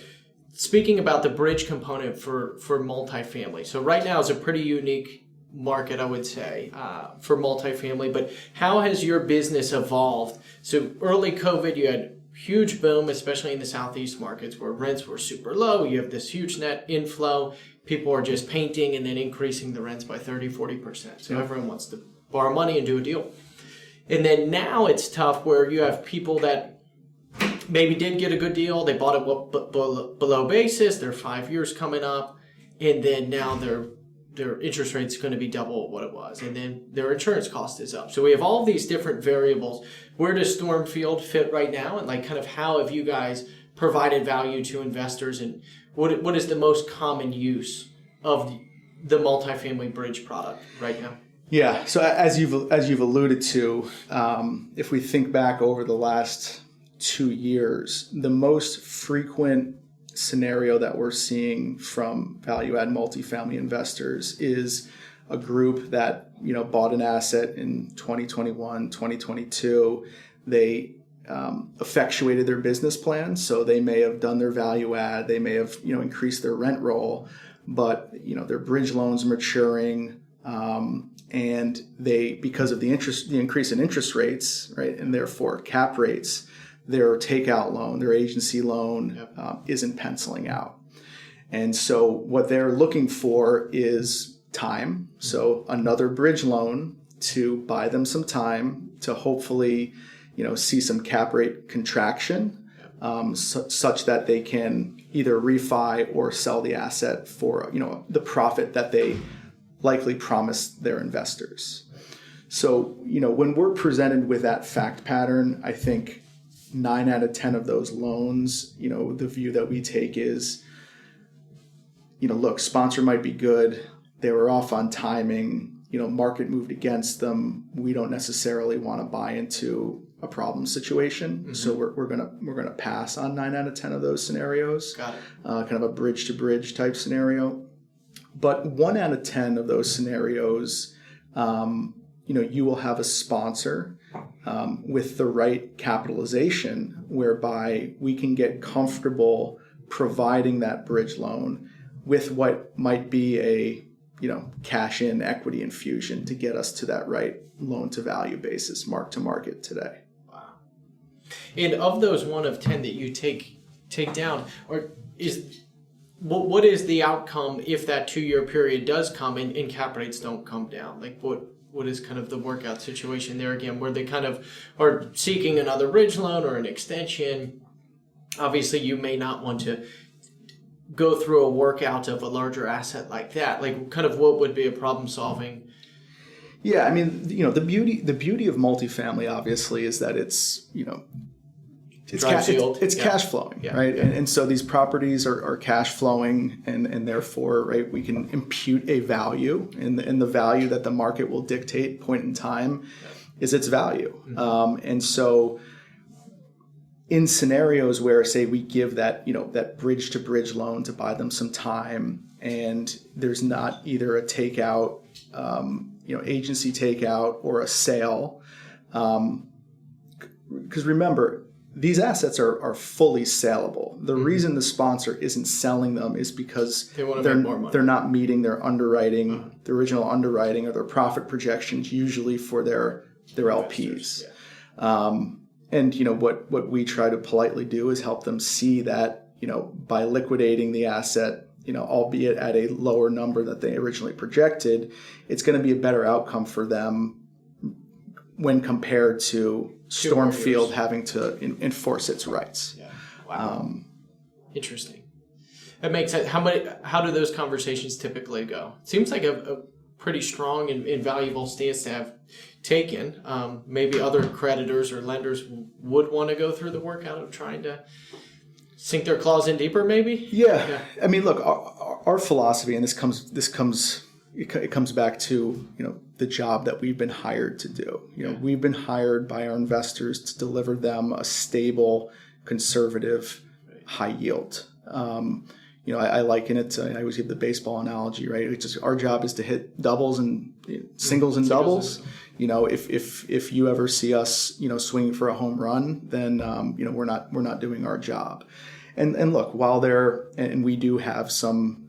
speaking about the bridge component for multifamily, so right now is a pretty unique market, I would say, for multifamily. But how has your business evolved? So early COVID, you had huge boom, especially in the Southeast markets where rents were super low. You have this huge net inflow. People are just painting and then increasing the rents by 30-40%. So everyone wants to borrow money and do a deal. And then now it's tough where you have people that maybe did get a good deal. They bought it below basis. They're 5 years coming up. And then now their interest rate's going to be double what it was. And then their insurance cost is up. So we have all these different variables. Where does Stormfield fit right now? And kind of how have you guys provided value to investors? And what is the most common use of the multifamily bridge product right now? Yeah. So as you've alluded to, if we think back over the last 2 years, the most frequent scenario that we're seeing from value-add multifamily investors is a group that bought an asset in 2021, 2022. They effectuated their business plan, so they may have done their value add, they may have increased their rent roll, but their bridge loans maturing, and they, because of the increase in interest rates, right, and therefore cap rates, their takeout loan, their agency loan isn't penciling out. And so what they're looking for is time. So another bridge loan to buy them some time to hopefully, see some cap rate contraction, such that they can either refi or sell the asset for, the profit that they likely promised their investors. So, when we're presented with that fact pattern, I think 9 out of 10 of those loans, the view that we take is, look, sponsor might be good. They were off on timing. Market moved against them. We don't necessarily want to buy into a problem situation. Mm-hmm. So we're gonna pass on 9 out of 10 of those scenarios. Got it. Kind of a bridge to bridge type scenario. But 1 out of 10 of those scenarios, you will have a sponsor with the right capitalization whereby we can get comfortable providing that bridge loan with what might be a cash in equity infusion to get us to that right loan to value basis, mark to market today. Wow. And of those 1 of 10 that you take down, what is the outcome if that 2-year period does come and cap rates don't come down? What is kind of the workout situation there again, where they kind of are seeking another bridge loan or an extension? obviously you may not want to go through a workout of a larger asset like that. Like, kind of what would be a problem solving? Yeah, I mean, the beauty of multifamily obviously is that it's cash flowing, right? Yeah. And so these properties are cash flowing, and therefore, right, we can impute a value, and the value that the market will dictate point in time is its value. Mm-hmm. And so in scenarios where, say, we give that bridge to bridge loan to buy them some time, and there's not either a takeout, agency takeout, or a sale, because remember, these assets are fully saleable. The reason the sponsor isn't selling them is because they're not meeting their underwriting, the original underwriting, or their profit projections, usually for their LPs. And what we try to politely do is help them see that by liquidating the asset, albeit at a lower number that they originally projected, it's going to be a better outcome for them when compared to Stormfield having to enforce its rights. Yeah. Wow. Interesting. That makes sense. How do those conversations typically go? It seems like a pretty strong and valuable stance to have taken. Maybe other creditors or lenders would want to go through the workout of trying to sink their claws in deeper, maybe? Yeah. I mean, look, our philosophy, and it comes back to the job that we've been hired to do. We've been hired by our investors to deliver them a stable, conservative, high yield. I liken it to, I always give the baseball analogy, right? It's just our job is to hit doubles and singles and doubles. If you ever see us swinging for a home run, then we're not doing our job. And look, while we do have some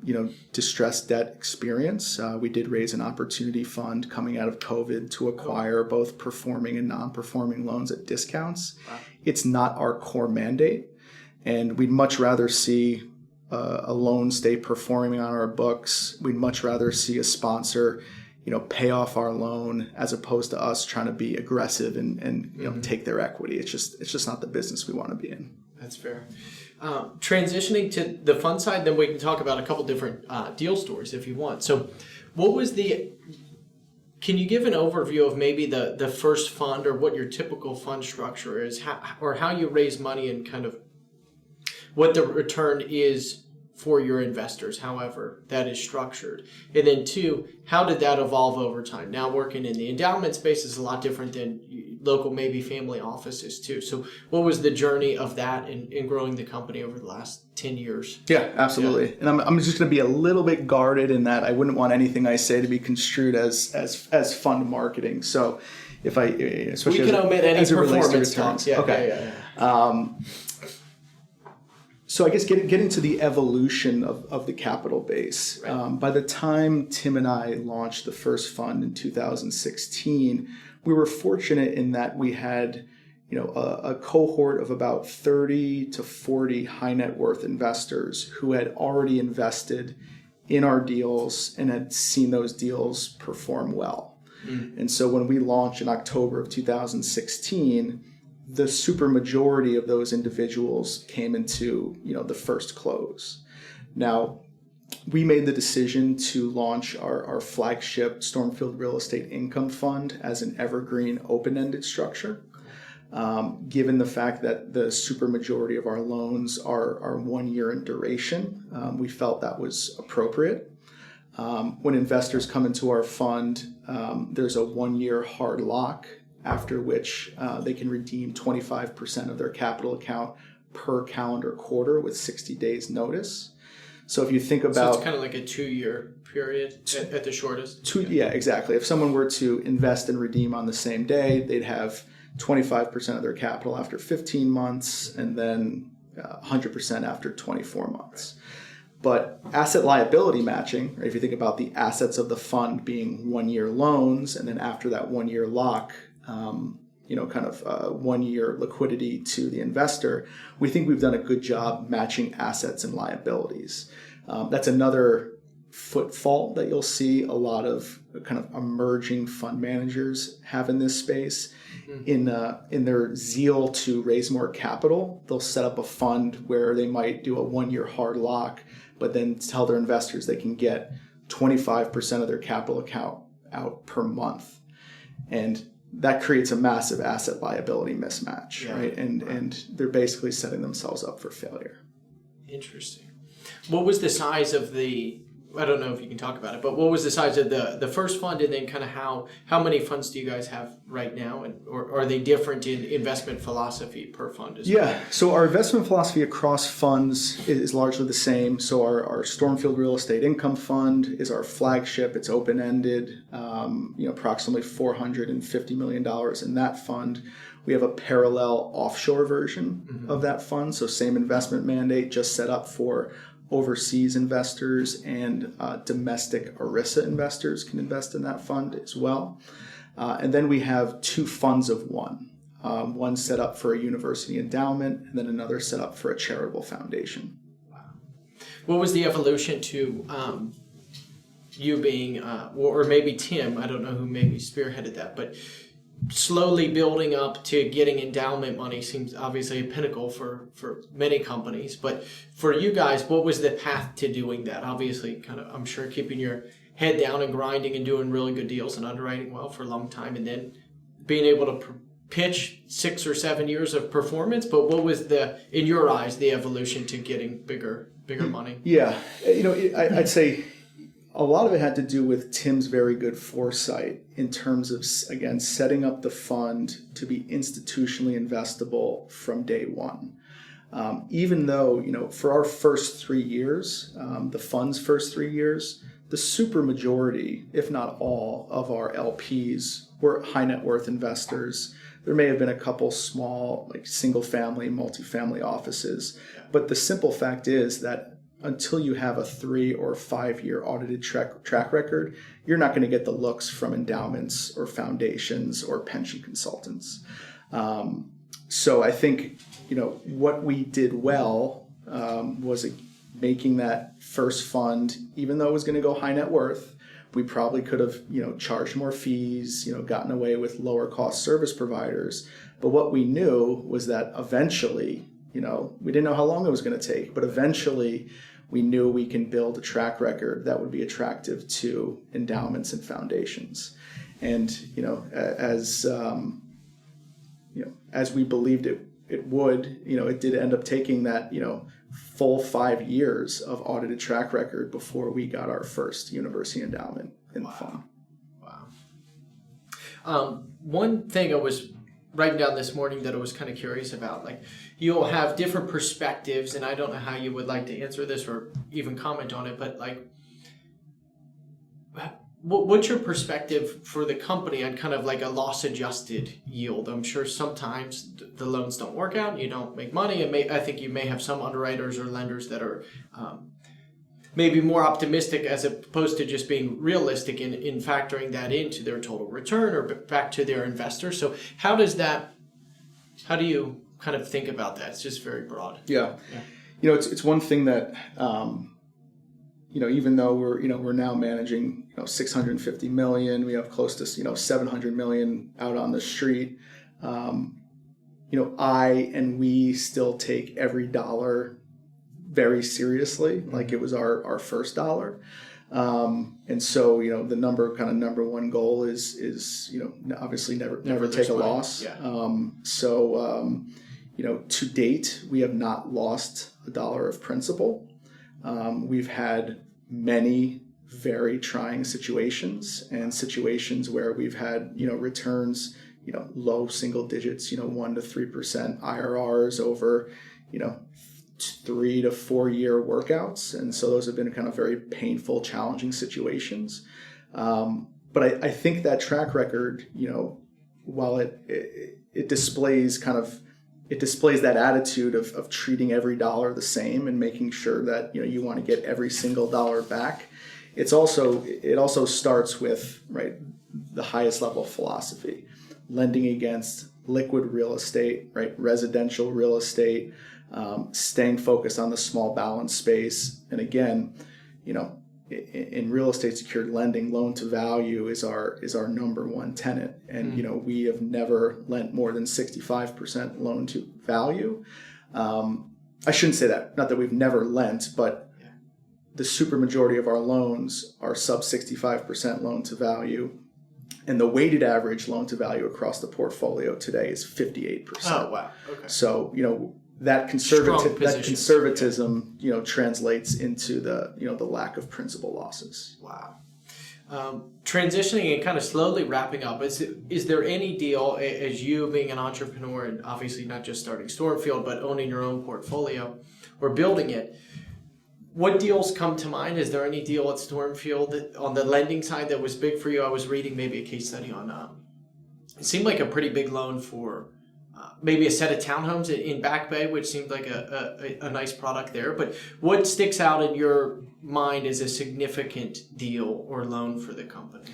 distressed debt experience, we did raise an opportunity fund coming out of COVID to acquire both performing and non-performing loans at discounts. Wow. It's not our core mandate, and we'd much rather see a loan stay performing on our books. We'd much rather see a sponsor pay off our loan as opposed to us trying to be aggressive and take their equity. It's just not the business we want to be in. That's fair. Transitioning to the fund side, then we can talk about a couple different deal stories if you want. So can you give an overview of maybe the first fund, or what your typical fund structure is, how you raise money, and kind of what the return is for your investors, however that is structured? And then two, how did that evolve over time? Now working in the endowment space is a lot different than local, maybe family offices too. So what was the journey of that in growing the company over the last 10 years? Yeah, absolutely. Yeah. And I'm just going to be a little bit guarded in that I wouldn't want anything I say to be construed as fund marketing. So if especially we can omit any performance talks. Yeah, okay. Yeah. So I guess getting to the evolution of the capital base. Right. By the time Tim and I launched the first fund in 2016, we were fortunate in that we had a cohort of about 30 to 40 high net worth investors who had already invested in our deals and had seen those deals perform well. Mm. And so when we launched in October of 2016, the supermajority of those individuals came into the first close. Now, we made the decision to launch our flagship Stormfield Real Estate Income Fund as an evergreen open-ended structure. Given the fact that the supermajority of our loans are 1 year in duration, we felt that was appropriate. When investors come into our fund, there's a 1 year hard lock, after which they can redeem 25% of their capital account per calendar quarter with 60 days notice. So if you think about... So it's kind of like a 2 year period at the shortest? Yeah, exactly. If someone were to invest and redeem on the same day, they'd have 25% of their capital after 15 months and then 100% after 24 months. Right. But asset liability matching, right, if you think about the assets of the fund being 1 year loans, and then after that 1 year lock, 1 year liquidity to the investor, we think we've done a good job matching assets and liabilities. That's another footfall that you'll see a lot of kind of emerging fund managers have in this space, in their zeal to raise more capital, they'll set up a fund where they might do a 1-year hard lock, but then tell their investors they can get 25% of their capital account out per month. And that creates a massive asset liability mismatch, right? And they're basically setting themselves up for failure. Interesting. What was the size of I don't know if you can talk about it, but what was the size of the first fund, and then kind of how many funds do you guys have right now, and or are they different in investment philosophy per fund as well? So our investment philosophy across funds is largely the same. So our Stormfield Real Estate Income Fund is our flagship. It's open-ended, approximately $450 million in that fund. We have a parallel offshore version of that fund. So same investment mandate, just set up for overseas investors, and domestic ERISA investors can invest in that fund as well. And then we have 2 funds of one. One set up for a university endowment, and then another set up for a charitable foundation. Wow. What was the evolution to you being, or maybe Tim, I don't know who maybe spearheaded that, but slowly building up to getting endowment money seems obviously a pinnacle for many companies. But for you guys, what was the path to doing that? Obviously, kind of, I'm sure, keeping your head down and grinding and doing really good deals and underwriting well for a long time, and then being able to pitch 6 or 7 years of performance. But what was in your eyes, the evolution to getting bigger money? Yeah, I'd say a lot of it had to do with Tim's very good foresight in terms of, again, setting up the fund to be institutionally investable from day one. Even though, for our first 3 years, the fund's first 3 years, the super majority, if not all, of our LPs were high net worth investors. There may have been a couple small, like single family, multifamily offices, but the simple fact is that until you have a 3 or 5 year audited track record, you're not going to get the looks from endowments or foundations or pension consultants. So I think, what we did well was making that first fund, even though it was going to go high net worth, we probably could have, charged more fees, gotten away with lower cost service providers. But what we knew was that eventually, we didn't know how long it was going to take, but eventually we knew we can build a track record that would be attractive to endowments and foundations. And, as we believed it would, it did end up taking that, full 5 years of audited track record before we got our first university endowment in the fund. Wow. One thing I was writing down this morning that I was kind of curious about, like, you'll have different perspectives, and I don't know how you would like to answer this or even comment on it, but like, what's your perspective for the company on kind of like a loss adjusted yield? I'm sure sometimes the loans don't work out and you don't make money, and I think you may have some underwriters or lenders that are maybe more optimistic as opposed to just being realistic in factoring that into their total return or back to their investors. So how do you kind of think about that? It's just very broad. Yeah. It's one thing that, even though we're now managing, $650 million, we have close to, $700 million out on the street. We still take every dollar very seriously, like it was our first dollar. And so, the number one goal is obviously never take a loss. Yeah. To date, we have not lost a dollar of principal. We've had many very trying situations, and situations where we've had, returns, low single digits, 1 to 3% IRRs over, 3 to 4 year workouts. And so those have been kind of very painful, challenging situations. But I think that track record, while it displays that attitude of treating every dollar the same and making sure that, you want to get every single dollar back. It also starts with, right, the highest level of philosophy, lending against liquid real estate, right, residential real estate, staying focused on the small balance space. And again, in real estate secured lending, loan to value is our number one tenet. And, we have never lent more than 65% loan to value. I shouldn't say that, not that we've never lent, but the super majority of our loans are sub 65% loan to value. And the weighted average loan to value across the portfolio today is 58%. Oh, wow. Okay. So, that conservatism, translates into the lack of principal losses. Wow. Transitioning and kind of slowly wrapping up, is there any deal, as you being an entrepreneur and obviously not just starting Stormfield, but owning your own portfolio or building it, what deals come to mind? Is there any deal at Stormfield on the lending side that was big for you? I was reading maybe a case study on, it seemed like a pretty big loan for maybe a set of townhomes in Back Bay, which seemed like a nice product there. But what sticks out in your mind as a significant deal or loan for the company?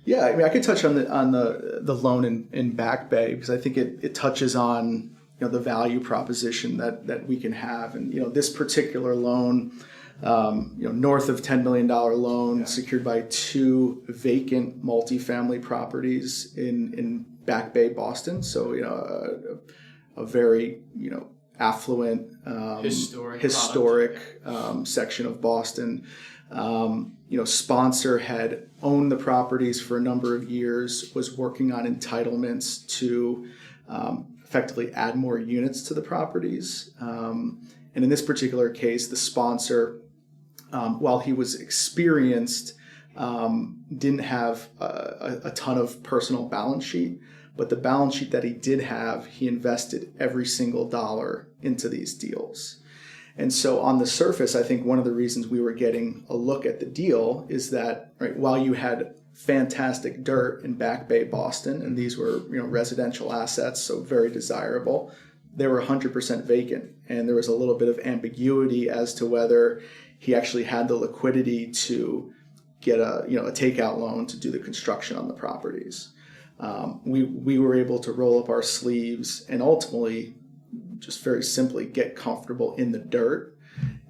Yeah, I could touch on the loan in Back Bay because I think it touches on the value proposition that we can have. And this particular loan, north of $10 million loan secured by 2 vacant multifamily properties in Back Bay, Boston. So, a very, affluent, historic section of Boston. Sponsor had owned the properties for a number of years, was working on entitlements to effectively add more units to the properties. And in this particular case, the sponsor, while he was experienced, didn't have a ton of personal balance sheet, but the balance sheet that he did have, he invested every single dollar into these deals. And so on the surface, I think one of the reasons we were getting a look at the deal is that while you had fantastic dirt in Back Bay, Boston, and these were residential assets, so very desirable, they were 100% vacant, and there was a little bit of ambiguity as to whether he actually had the liquidity to get a takeout loan to do the construction on the properties. We were able to roll up our sleeves and ultimately just very simply get comfortable in the dirt,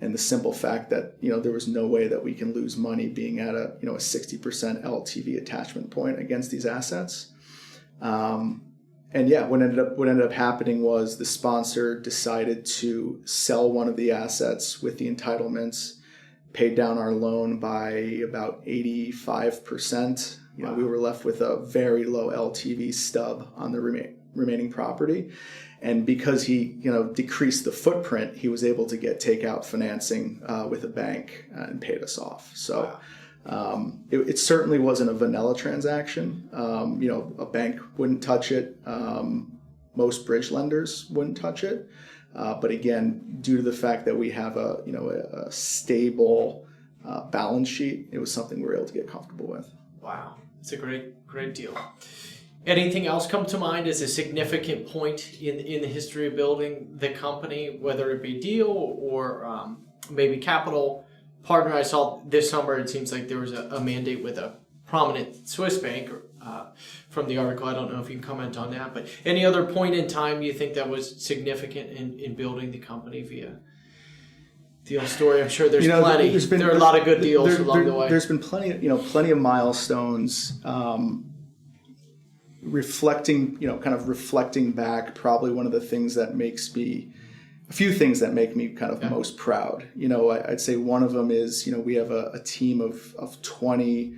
and the simple fact that there was no way that we can lose money being at a 60% LTV attachment point against these assets. And yeah, what ended up happening was the sponsor decided to sell one of the assets with the entitlements, paid down our loan by about 85%. Wow. We were left with a very low LTV stub on the remaining property. And because he, decreased the footprint, he was able to get takeout financing with a bank and paid us off. So it certainly wasn't a vanilla transaction. A bank wouldn't touch it. Most bridge lenders wouldn't touch it. But again, due to the fact that we have a stable balance sheet, it was something we were able to get comfortable with. Wow, it's a great deal. Anything else come to mind as a significant point in the history of building the company, whether it be deal or maybe capital partner? I saw this summer, it seems like there was a mandate with a prominent Swiss bank from the article. I don't know if you can comment on that, but any other point in time you think that was significant in building the company via deal story? I'm sure there's plenty. There are a lot of good deals along the way. There's been plenty of milestones. Reflecting back, probably one of the things that makes me, a few things that make me kind of most proud. I'd say one of them is, we have a team of 20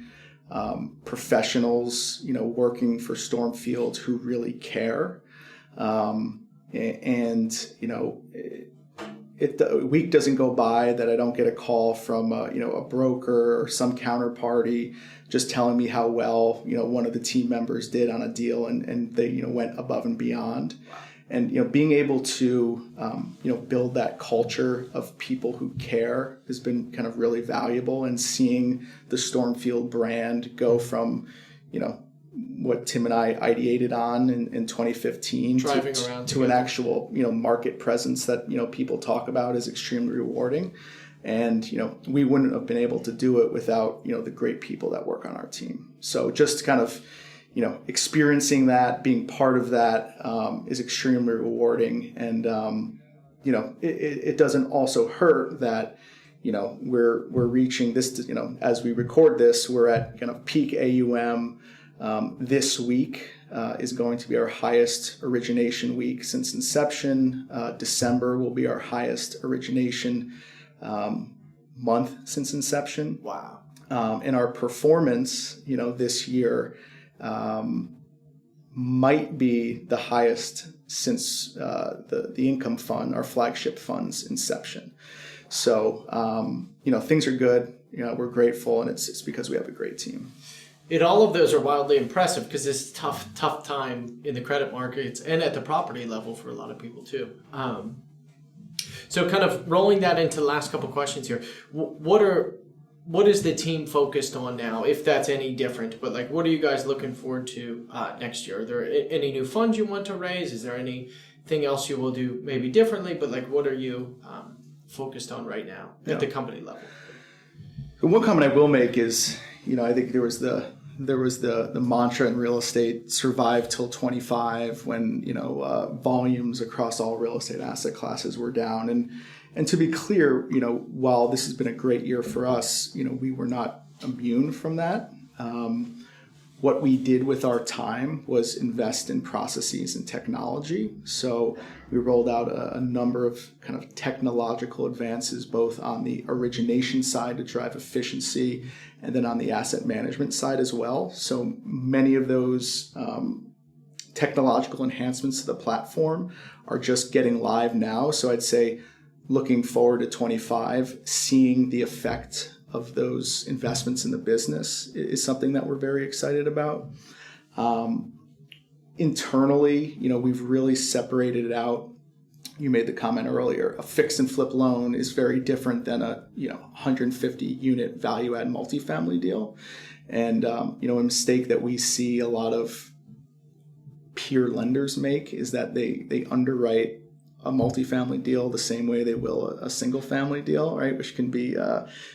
professionals, working for Stormfield who really care. A week doesn't go by that I don't get a call from a broker or some counterparty just telling me how well one of the team members did on a deal, and they went above and beyond. Wow. And being able to build that culture of people who care has been kind of really valuable, and seeing the Stormfield brand go from what Tim and I ideated on in 2015 to an actual market presence that people talk about is extremely rewarding. And we wouldn't have been able to do it without the great people that work on our team. So just kind of experiencing that, being part of that is extremely rewarding. And it doesn't also hurt that we're reaching this, as we record this, we're at kind of peak AUM. This week is going to be our highest origination week since inception. December will be our highest origination month since inception. Wow. And our performance, this year might be the highest since the income fund, our flagship fund's inception. So, things are good. We're grateful, and it's because we have a great team. And all of those are wildly impressive because it's tough time in the credit markets and at the property level for a lot of people too. So kind of rolling that into the last couple questions here. What is the team focused on now, if that's any different? But like, what are you guys looking forward to next year? Are there any new funds you want to raise? Is there anything else you will do maybe differently? But like, what are you focused on right now at the company level? One comment I will make is, I think there was the mantra in real estate, survive till 25, when, volumes across all real estate asset classes were down. And to be clear, while this has been a great year for us, we were not immune from that. What we did with our time was invest in processes and technology. So we rolled out a number of kind of technological advances, both on the origination side to drive efficiency, and then on the asset management side as well. So many of those technological enhancements to the platform are just getting live now. So I'd say looking forward to 25, seeing the effect of those investments in the business is something that we're very excited about. Internally, we've really separated it out. You made the comment earlier, a fix and flip loan is very different than a 150 unit value add multifamily deal. And a mistake that we see a lot of peer lenders make is that they underwrite a multifamily deal the same way they will a single family deal, right? Which can be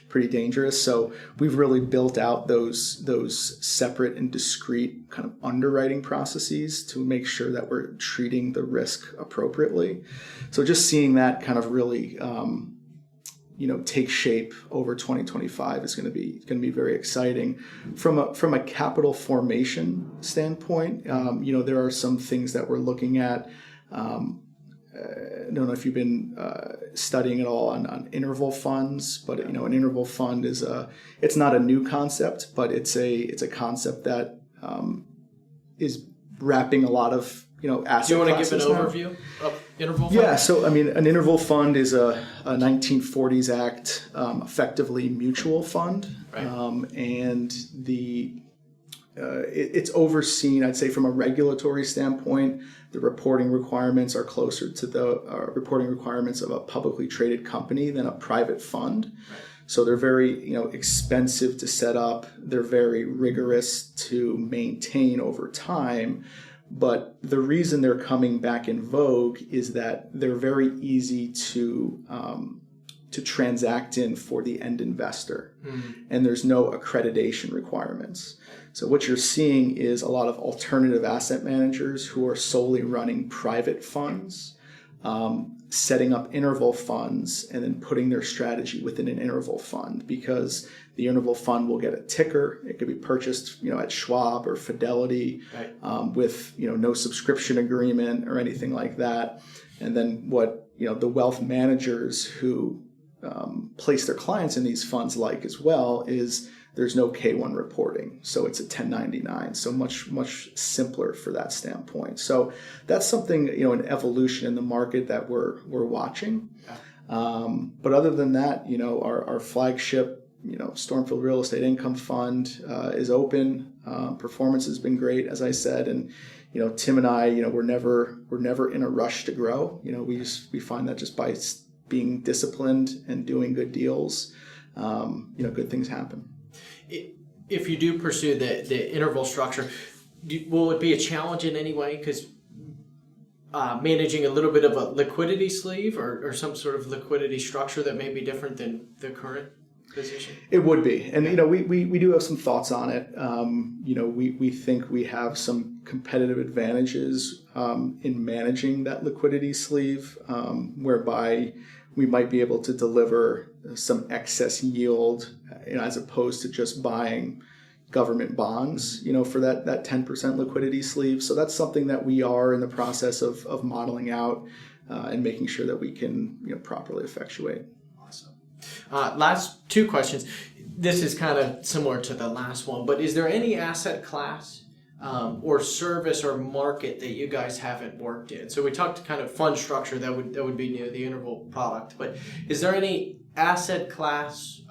pretty dangerous. So we've really built out those separate and discrete kind of underwriting processes to make sure that we're treating the risk appropriately. So just seeing that kind of really, take shape over 2025 is going to be very exciting. From a capital formation standpoint, there are some things that we're looking at. I don't know if you've been studying at all on interval funds, but an interval fund it's not a new concept, but it's a concept that is wrapping a lot of asset classes. Do you want to give an overview of interval funds? Yeah, so an interval fund is a 1940s Act, effectively mutual fund, right. And it's overseen, I'd say, from a regulatory standpoint. The reporting requirements are closer to the reporting requirements of a publicly traded company than a private fund. Right. So they're very, expensive to set up. They're very rigorous to maintain over time. But the reason they're coming back in vogue is that they're very easy to transact in for the end investor. Mm-hmm. And there's no accreditation requirements. So what you're seeing is a lot of alternative asset managers who are solely running private funds, setting up interval funds, and then putting their strategy within an interval fund, because the interval fund will get a ticker. It could be purchased, at Schwab or Fidelity, right. With no subscription agreement or anything like that. And then what the wealth managers who place their clients in these funds like as well is there's no K1 reporting. So it's a 1099. So much simpler for that standpoint. So that's something, an evolution in the market that we're watching. But other than that, our flagship, Stormfield Real Estate Income Fund is open. Performance has been great, as I said. And, Tim and I, we're never in a rush to grow. We find that just by being disciplined and doing good deals, good things happen. If you do pursue the interval structure, will it be a challenge in any way? Because managing a little bit of a liquidity sleeve or some sort of liquidity structure that may be different than the current position? It would be. And, we do have some thoughts on it. We think we have some competitive advantages in managing that liquidity sleeve, whereby we might be able to deliver some excess yield, as opposed to just buying government bonds, for that 10% liquidity sleeve. So that's something that we are in the process of modeling out and making sure that we can properly effectuate. Awesome. Last two questions. This is kind of similar to the last one, but is there any asset class or service or market that you guys haven't worked in? So we talked kind of fund structure that would be near the interval product, but is there any asset class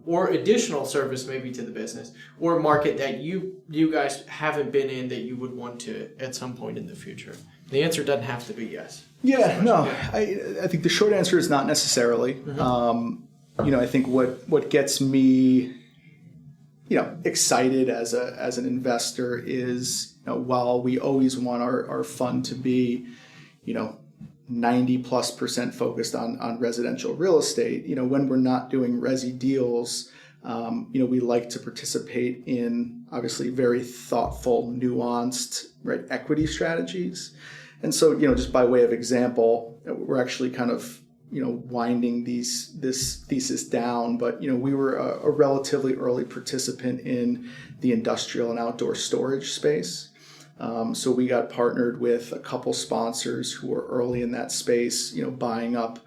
or additional service maybe to the business or market that you guys haven't been in that you would want to at some point in the future? The answer doesn't have to be yes. Yeah, no, I think the short answer is not necessarily. Mm-hmm. I think what gets me, excited as an investor is, while we always want our fund to be, 90+% focused on residential real estate, when we're not doing resi deals, we like to participate in obviously very thoughtful, nuanced, right, equity strategies. And so, just by way of example, we're actually kind of, winding this thesis down, but, we were a relatively early participant in the industrial and outdoor storage space. So we got partnered with a couple sponsors who were early in that space, buying up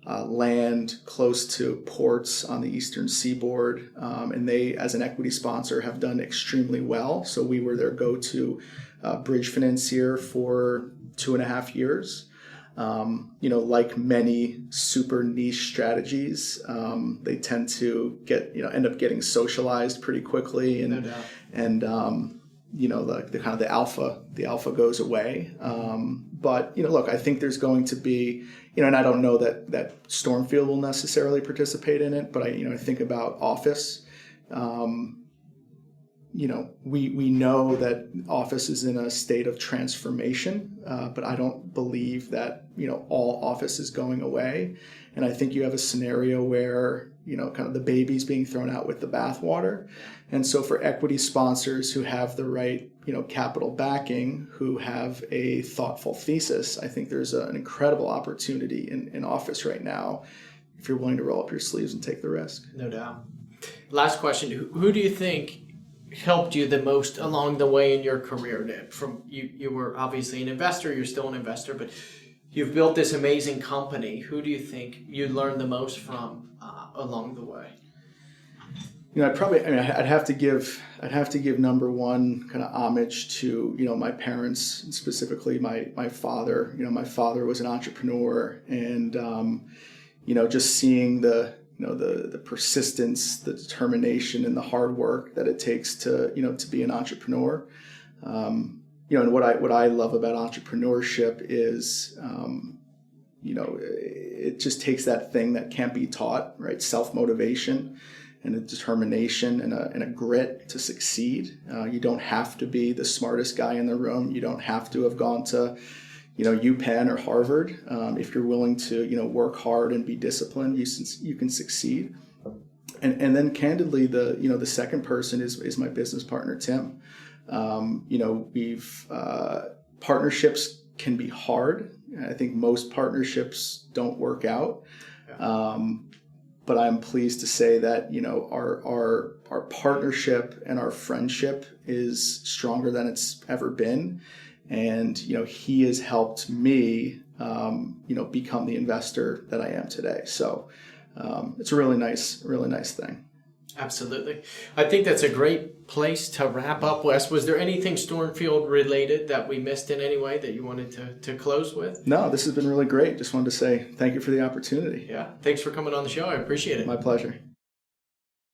land close to ports on the eastern seaboard. And they, as an equity sponsor, have done extremely well. So we were their go-to bridge financier for 2.5 years. Like many super niche strategies, they tend to end up getting socialized pretty quickly, and the kind of the alpha goes away. But look, I think there's going to be, and I don't know that Stormfield will necessarily participate in it, but I think about office. We know that office is in a state of transformation, but I don't believe that, all office is going away. And I think you have a scenario where, kind of the baby's being thrown out with the bathwater. And so for equity sponsors who have the right, capital backing, who have a thoughtful thesis, I think there's an incredible opportunity in office right now if you're willing to roll up your sleeves and take the risk. No doubt. Last question. Who do you think helped you the most along the way in your career? From you were obviously an investor, you're still an investor, but you've built this amazing company. Who do you think you learned the most from along the way? I'd have to give number one kind of homage to, my parents, and specifically my father. My father was an entrepreneur, and just seeing the persistence, the determination, and the hard work that it takes to be an entrepreneur. And what I love about entrepreneurship is, it just takes that thing that can't be taught, right? Self-motivation and a determination and a grit to succeed. You don't have to be the smartest guy in the room. You don't have to have gone to UPenn or Harvard. If you're willing to, work hard and be disciplined, you can succeed. And then candidly, the second person is my business partner, Tim. Partnerships can be hard. I think most partnerships don't work out. But I'm pleased to say that, our partnership and our friendship is stronger than it's ever been. And, he has helped me, become the investor that I am today. So it's a really nice thing. Absolutely. I think that's a great place to wrap up, Wes. Was there anything Stormfield related that we missed in any way that you wanted to close with? No, this has been really great. Just wanted to say thank you for the opportunity. Yeah. Thanks for coming on the show. I appreciate it. My pleasure.